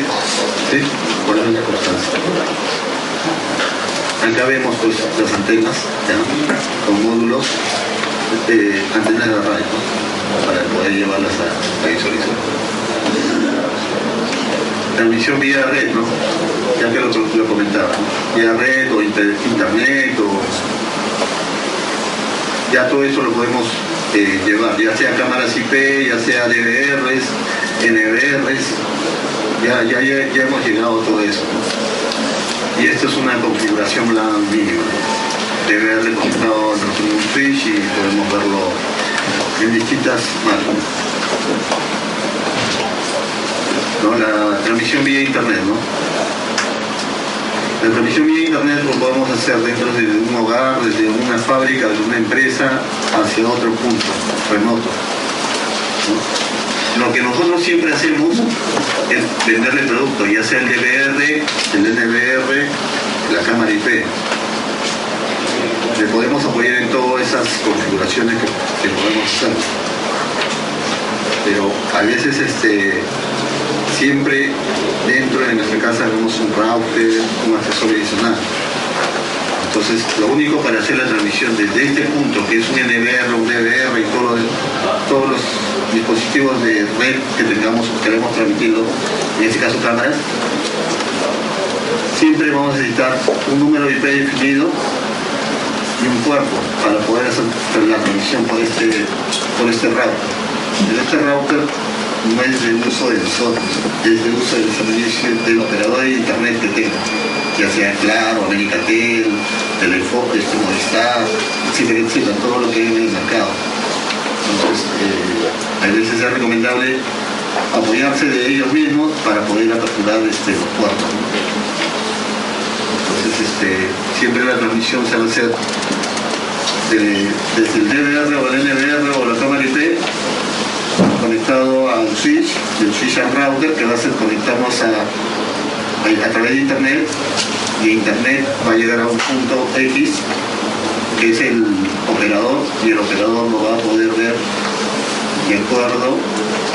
¿sí? Por esas circunstancias. Acá vemos pues las antenas, ¿ya? Con módulos, antenas de radio, ¿no? Para poder llevarlas a visualizar. Transmisión vía red, ¿no? Ya que lo comentaba, ¿no? Vía red o internet o ya todo eso lo podemos llevar, ya sea cámaras IP, ya sea DVRs, NVRs, ya hemos llegado a todo eso, ¿no? Y esto es una configuración LAN mínima. DVR conectado en un switch y podemos verlo en distintas máquinas. ¿No? La transmisión vía internet, ¿no? La transmisión vía internet lo podemos hacer dentro de un hogar, desde una fábrica, de una empresa, hacia otro punto remoto, ¿no? Lo que nosotros siempre hacemos es venderle producto, ya sea el DVR, el NVR, la cámara IP. Le podemos apoyar en todas esas configuraciones que podemos hacer. Pero a veces siempre dentro de nuestra casa tenemos un router, un accesorio adicional. Entonces, lo único para hacer la transmisión desde este punto, que es un NVR, un DVR y todos los dispositivos de red que queremos transmitirlo, en este caso cámaras, siempre vamos a necesitar un número IP definido y un cuerpo para poder hacer la transmisión por este router. En este router no es de uso de nosotros, es de uso del servicio del operador de internet que tenga, ya sea Claro, Americatel, Telefoque, Movistar, etcétera, todo lo que hay en el mercado. Entonces, a veces es recomendable apoyarse de ellos mismos para poder aperturar los puertos. Entonces, siempre la transmisión se va a hacer desde el DVR o el NVR o la cámara IP conectado al switch, del switch al router, que va a ser conectarnos a través de internet, y internet va a llegar a un punto X, que es el operador, y el operador lo va a poder ver de acuerdo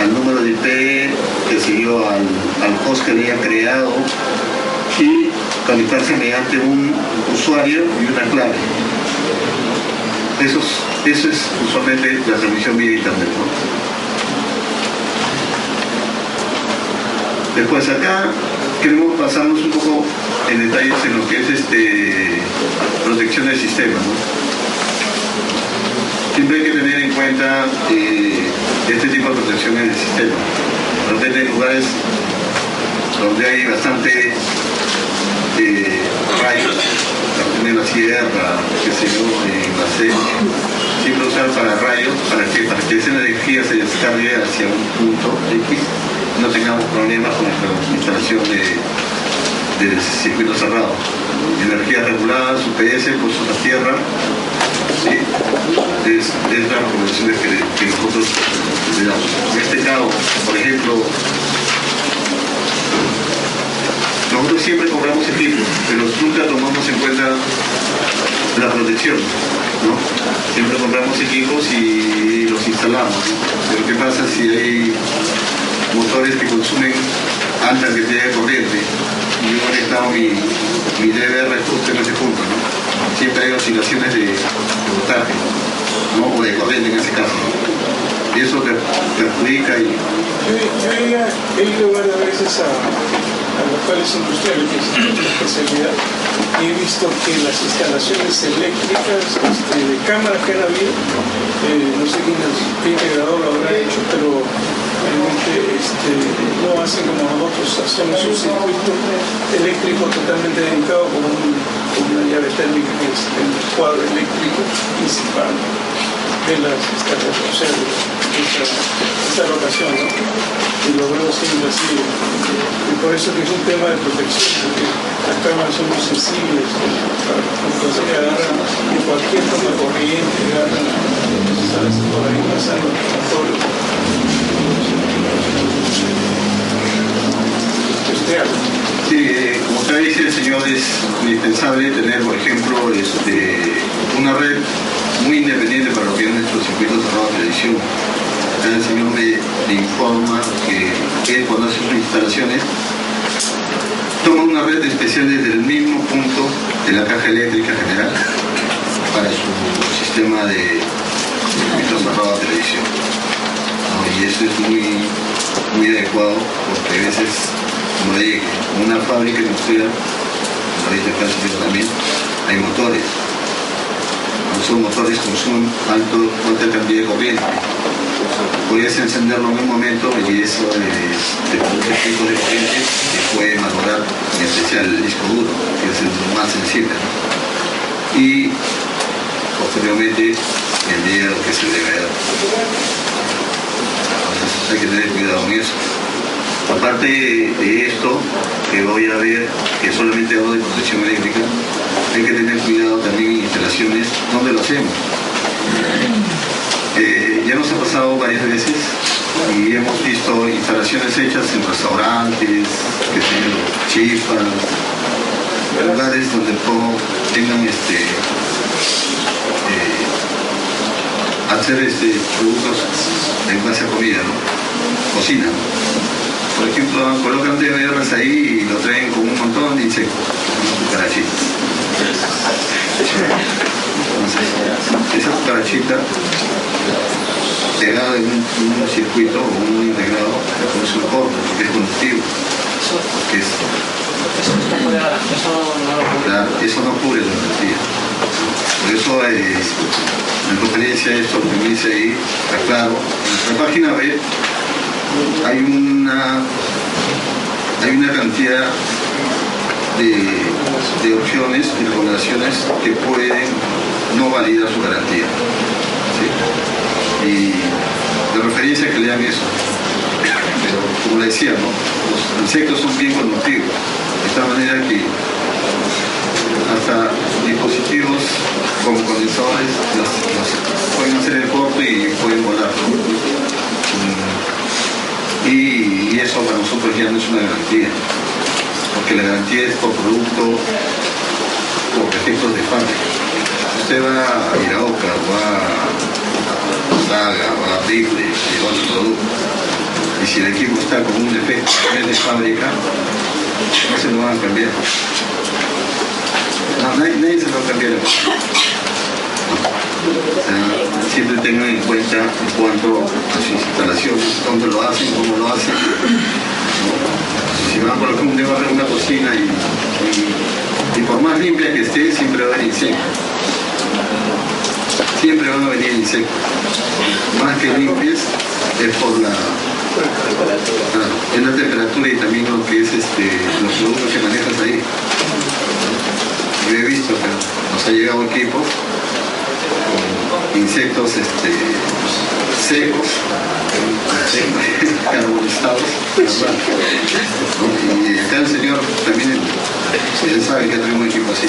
al número de IP que siguió al host que había creado y conectarse mediante un usuario y una clave. Eso es usualmente la transmisión vía internet, ¿no? Después acá queremos pasarnos un poco en detalles en lo que es protección del sistema, ¿no? Siempre hay que tener en cuenta este tipo de protección en el sistema. Donde hay lugares donde hay bastante rayos, en la sierra, qué sé yo, en la selva, siempre usar para rayos, para que esa energía se descargue hacia un punto X no tengamos problemas con la instalación del circuito cerrado. Energía regulada, UPS, puestos a tierra, ¿sí? Es la recomendación que nosotros le damos. En este caso, por ejemplo, nosotros siempre compramos equipos, pero nunca tomamos en cuenta la protección, ¿no? Siempre compramos equipos y los instalamos, ¿no? Pero ¿qué pasa si hay motores que consumen alta cantidad de corriente? Y yo he conectado mi DVR justo en ese punto, ¿no? Siempre hay oscilaciones de voltaje, ¿no? O de corriente en ese caso, ¿no? Y eso perjudica y... Yo he ido varias veces a locales industriales, que es nuestra especialidad, y he visto que las instalaciones eléctricas de cámaras que han habido, no sé qué integrador lo habrá hecho, pero realmente no hacen como nosotros, hacemos un circuito eléctrico totalmente dedicado con una llave térmica que es el cuadro eléctrico principal de las instalaciones, o sea, esta locación, ¿no? Y lo veo siempre así. Y por eso que es un tema de protección, porque las cámaras son muy sensibles, entonces agarran de cualquier toma de corriente, agarran, ¿sabes? Por ahí pasando el motor. Sí, como usted dice, señor, es indispensable tener, por ejemplo, una red muy independiente para lo que es nuestro circuito cerrado de televisión. Acá el señor me informa que él, cuando hace sus instalaciones, toma una red especial desde el mismo punto de la caja eléctrica general para su sistema de circuito cerrado de televisión. Y eso es muy adecuado, porque a veces, como le dije, en una fábrica industrial, ahorita acá también, hay motores. Esos motores consumen alta cantidad de corriente. Puedes encenderlo en un momento y eso de muchos tipos de corriente que puede malograr, en especial el disco duro, que es el más sensible, ¿no? Y posteriormente el dinero que se debe dar. Entonces hay que tener cuidado en eso. Aparte de esto, que voy a ver, que solamente hablo de protección eléctrica, hay que tener cuidado también en instalaciones donde lo hacemos. Ya nos ha pasado varias veces y hemos visto instalaciones hechas en restaurantes, que tienen chifas, lugares donde tengan hacer productos en base a comida, ¿no? Cocina. Por ejemplo, colocan DVRs ahí y lo traen con un montón de insectos, cucarachitas. Entonces, esa cucarachita pegada en un circuito o un integrado que produce un corto, porque es conductivo. Porque eso no cubre la energía. Por eso, en referencia a esto que dice ahí, está claro, en la página web hay una cantidad de opciones y recomendaciones que pueden no validar su garantía, ¿sí? Y de referencia que lean eso. Pero como le decía, ¿no? Los insectos son bien conductivos, de esta manera que hasta dispositivos como condensadores pueden hacer el corte y pueden volar. Y eso para nosotros ya no es una garantía, porque la garantía es por producto, por defectos de fábrica. Usted va a Iraoka, va a Saga, va a Rifle, lleva otro producto, y si el equipo está con un defecto de fábrica, no se lo van a cambiar. No, nadie se lo va a cambiar. Siempre tengan en cuenta en cuanto a sus instalaciones, dónde lo hacen, cómo lo hacen. Si van por ejemplo a ver una cocina y por más limpia que esté, siempre va a haber insectos. Siempre van a venir insectos. Más que limpies es por la temperatura y también lo que es los productos que manejas ahí. Yo he visto que nos ha llegado equipos con insectos secos, carbonizados. Y acá el señor también, él sabe que tenemos un equipo así.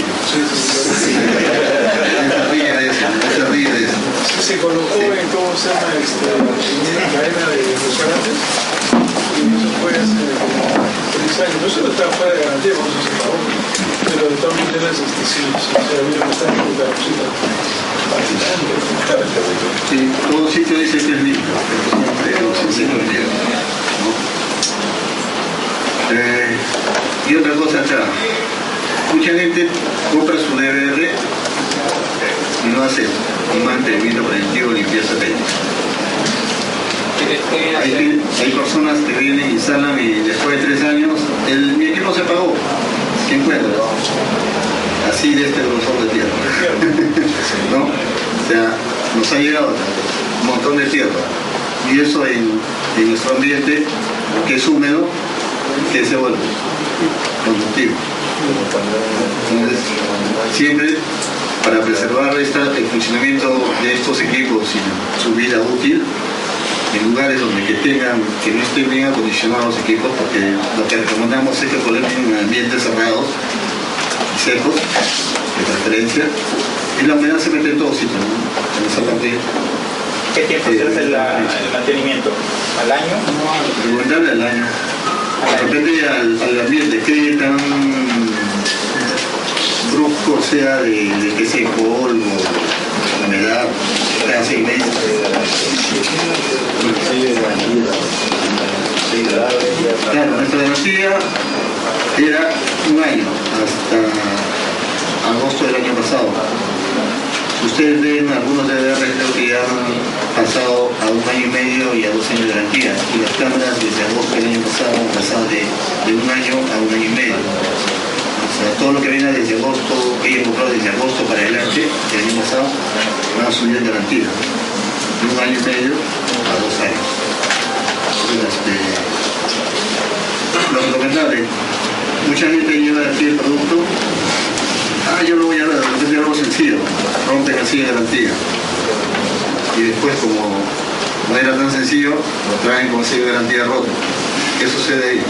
Se ríe de eso. Se colocó en, ¿cómo se llama? En una cadena de restaurantes y eso fue hace 3 años. No solo está fuera de garantía, por eso se pagó, pero de todas maneras sí, se había bastante cosita. Sí, todo sitio dice que es limpio, pero siempre no llega, ¿no? Y otra cosa acá, mucha gente compra su DVR y no hace un mantenimiento preventivo de limpieza técnica. Hay personas que vienen, instalan y después de 3 años mi equipo se pagó. ¿Qué encuentras? Así de este grosor de tierra. ¿No? O sea, nos ha llegado un montón de tierra. Y eso en nuestro ambiente, que es húmedo, que se vuelve conductivo. Entonces, siempre para preservar el funcionamiento de estos equipos y su vida útil, en lugares que no estén bien acondicionados los equipos, porque lo que recomendamos es que ponerlos en ambientes cerrados y secos, de preferencia, y la humedad se mete en todo sitio, ¿no? En esa parte. ¿Qué tiempo se hace el mantenimiento? ¿Al año? Recomendable al año. Depende al ambiente, qué tan brusco sea de que sea polvo, humedad, cada 6 meses. Claro, nuestra garantía era 1 año, hasta agosto del año pasado. Ustedes ven algunos DVR, creo que ya han pasado a 1 año y medio y a 2 años de garantía. Y las cámaras desde agosto del año pasado han pasado de 1 año a 1 año y medio. O sea, todo lo que venga desde agosto, que hayan comprado desde agosto para adelante, del año pasado, van a subir en garantía. De 1 año y medio a 2 años. Entonces, lo recomendable, mucha gente lleva aquí el producto. Yo lo voy a ver, de repente algo sencillo, rompen así de garantía. Y después, como no era tan sencillo, lo traen con sello de garantía roto. ¿Qué sucede ahí?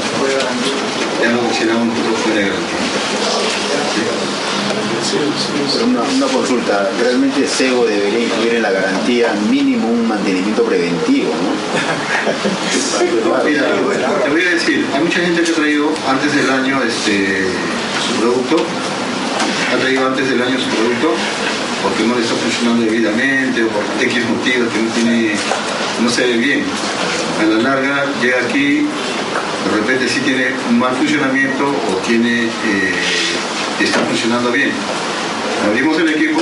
Ya no consideramos nosotros fuera de garantía. Pero una consulta, realmente SEGO debería incluir en la garantía mínimo un mantenimiento preventivo, ¿no? Mira, te voy a decir, hay mucha gente que ha traído antes del año su producto, porque no le está funcionando debidamente o por X motivos que no se ve bien. A la larga llega aquí, de repente sí tiene un mal funcionamiento o está funcionando bien. Abrimos el equipo,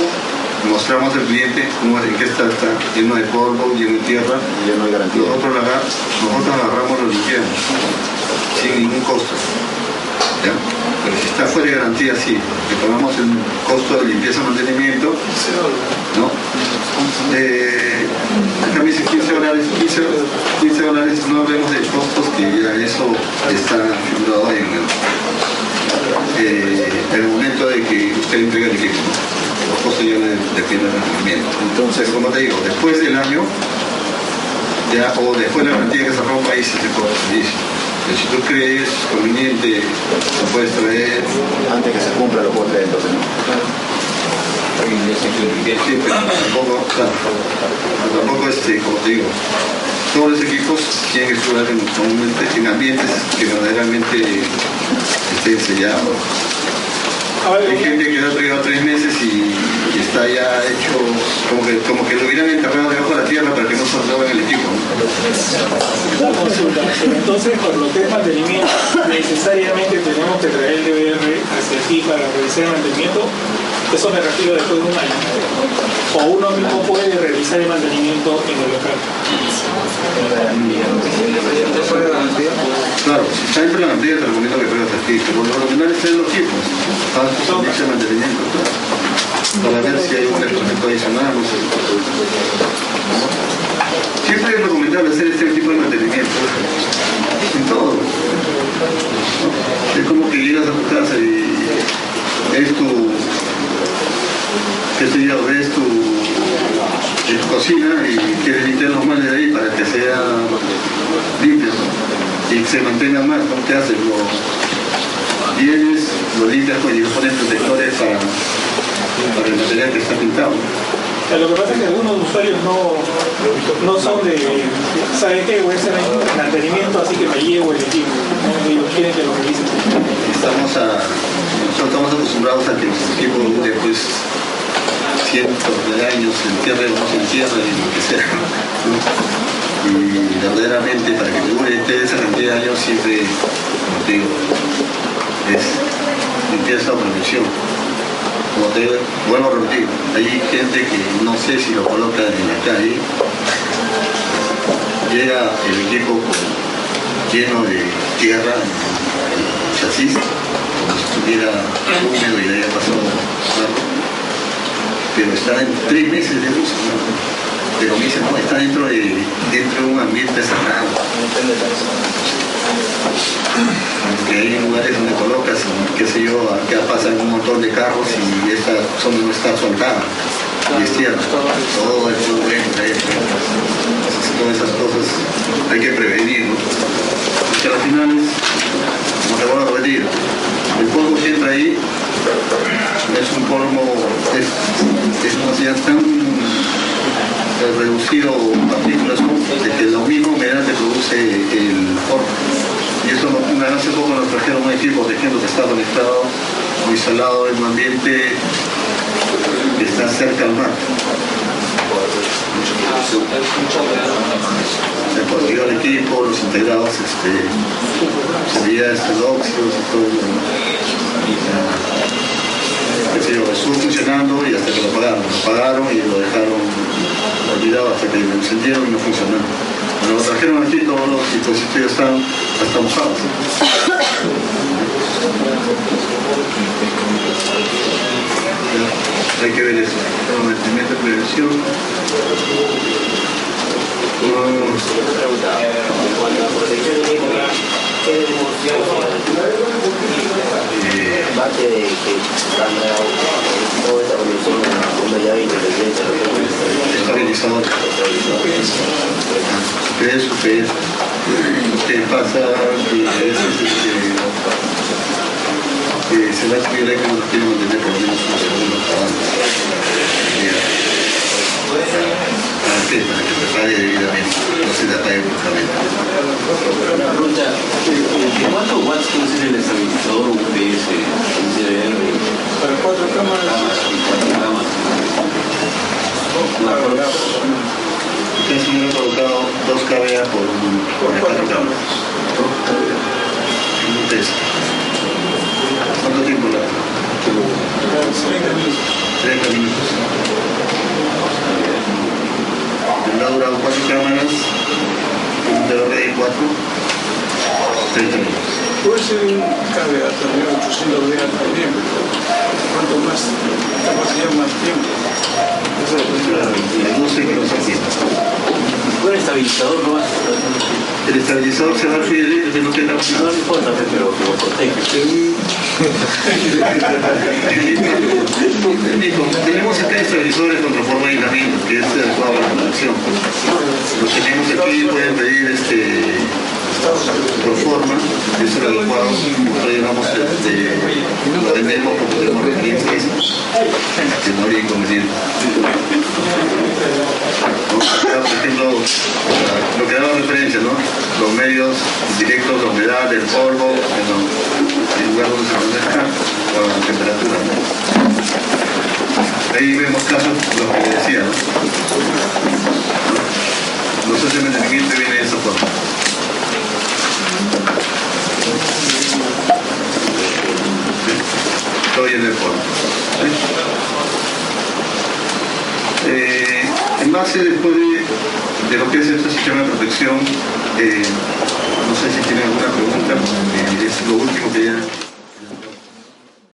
mostramos al cliente en qué está lleno de polvo, lleno de tierra, y ya no hay garantía. Nosotros agarramos, lo limpiamos sin ningún costo. ¿Ya? Pero si está fuera de garantía, sí, le pagamos el costo de limpieza y mantenimiento, ¿no? Acá me dice $15, no hablemos de costos, que ya eso está figurado en el momento de que usted entrega el equipo, ¿no? Los costos ya dependen del rendimiento. Entonces, como te digo, después del año, o después de la garantía que se rompa, ahí se te cobra el servicio. Pero si tú crees conveniente, lo puedes traer. Antes que se cumpla lo puedes traer, entonces, ¿no? Sí, pero tampoco, claro, como te digo, todos los equipos tienen que estudiar en ambientes que verdaderamente estén sellados. Hay gente que lo ha traído 3 meses y está ya hecho como que lo hubieran enterrado debajo de la tierra para que no se roben el equipo, ¿no? Una consulta. Entonces, por lo que es mantenimiento, necesariamente tenemos que traer el DVR hacia aquí para realizar el mantenimiento. Eso me refiero después de 1 año. O uno mismo puede realizar el mantenimiento en el local. Claro, si está dentro de la garantía te recomiendo que traigas aquí, pero lo recomendable es traer los equipos. Para tu servicio de mantenimiento, claro. Para ver si hay un efecto adicional, no sé. Siempre es recomendable hacer este tipo de mantenimiento. En todo. Es como que llegas a tu casa y es tu cocina y quieres limpiar los muebles de ahí para que sea limpio, ¿no? se mantengan más, ¿no? ¿Qué haces? Vienes, lo limpias y le pones protectores para el material que está pintado. Lo que pasa es que algunos usuarios no son de, ¿saben qué? Voy a hacer mantenimiento, así que me llevo el equipo, ¿no? Ellos quieren que lo revisen. Nosotros estamos acostumbrados a que los equipos duren pues cientos de años, se entierren o no se entierren, lo que sea, ¿no? Y verdaderamente para que te dure esa cantidad de años siempre, como te digo, es limpieza o prevención. Como te digo, vuelvo a repetir, hay gente que no sé si lo coloca en la calle, llega el equipo lleno de tierra, el chasis, como si estuviera húmedo y le haya pasado algo, pero está en 3 meses de uso, ¿no? Pero me dicen, no, está dentro de un ambiente cerrado. Porque hay lugares donde colocas, qué sé yo, acá pasan un montón de carros y esta zona no está asfaltada y es tierra. Todo es muy bueno, todas esas cosas hay que prevenir, ¿no? Porque al final como te vuelvo a repetir, el polvo que entra ahí es un polvo, es una ciudad tan reducido partículas de que la misma humedad te produce el polvo. Y eso hace poco nos trajeron un equipo, por ejemplo, que está conectado o instalado en un ambiente que está cerca al mar. Se consiguió el equipo, los integrados, se veía óxidos y todo. Estuvo funcionando y hasta que lo pagaron y lo dejaron olvidado hasta que lo encendieron y no funcionó. Cuando lo trajeron aquí, todos los dispositivos están hasta mojados. Hay que ver eso. Mantenimiento de prevención. Parte de que toda esta organización una llave independiente estabilizador. ¿Qué pasa? Que se va a subir que no tiene que mantener por lo menos un segundo para que prepare debidamente, no se le apague bruscamente. Una pregunta, ¿cuántos watts considera el estabilizador UPS? Para 4 cámaras. Este señor ha colocado 2 kVA por 4 cámaras. Un test. ¿Cuánto tiempo la? 30 minutos. 30 minutos. Le ha durado 4 cámaras, un TLR de 4, 30 minutos. Puede ser un KVA también 800 días también, pero cuanto más capacidad, más tiempo. No sé qué nos hace. ¿Cuál estabilizador no va? El estabilizador se va a fluir que no tenga opción. No importa, pero que lo protege. Tenemos acá estabilizadores contra forma de aislamiento, que es adecuado para la producción. Los tenemos aquí, pueden pedir proforma, que es el adecuado. Nosotros digamos, lo vendemos porque tenemos referencias, que no habría inconveniente. Acá, por ejemplo, lo que daba referencia, ¿no? Los medios directos, la humedad, el polvo, el lugar donde se maneja, la temperatura, ¿no? Ahí vemos casos, lo que decía, ¿no? Los hacen mantenimiento y viene de esa forma. Todo lleno de polvo. En base después de lo que es este sistema de protección, no sé si tienen alguna pregunta, es lo último que ya...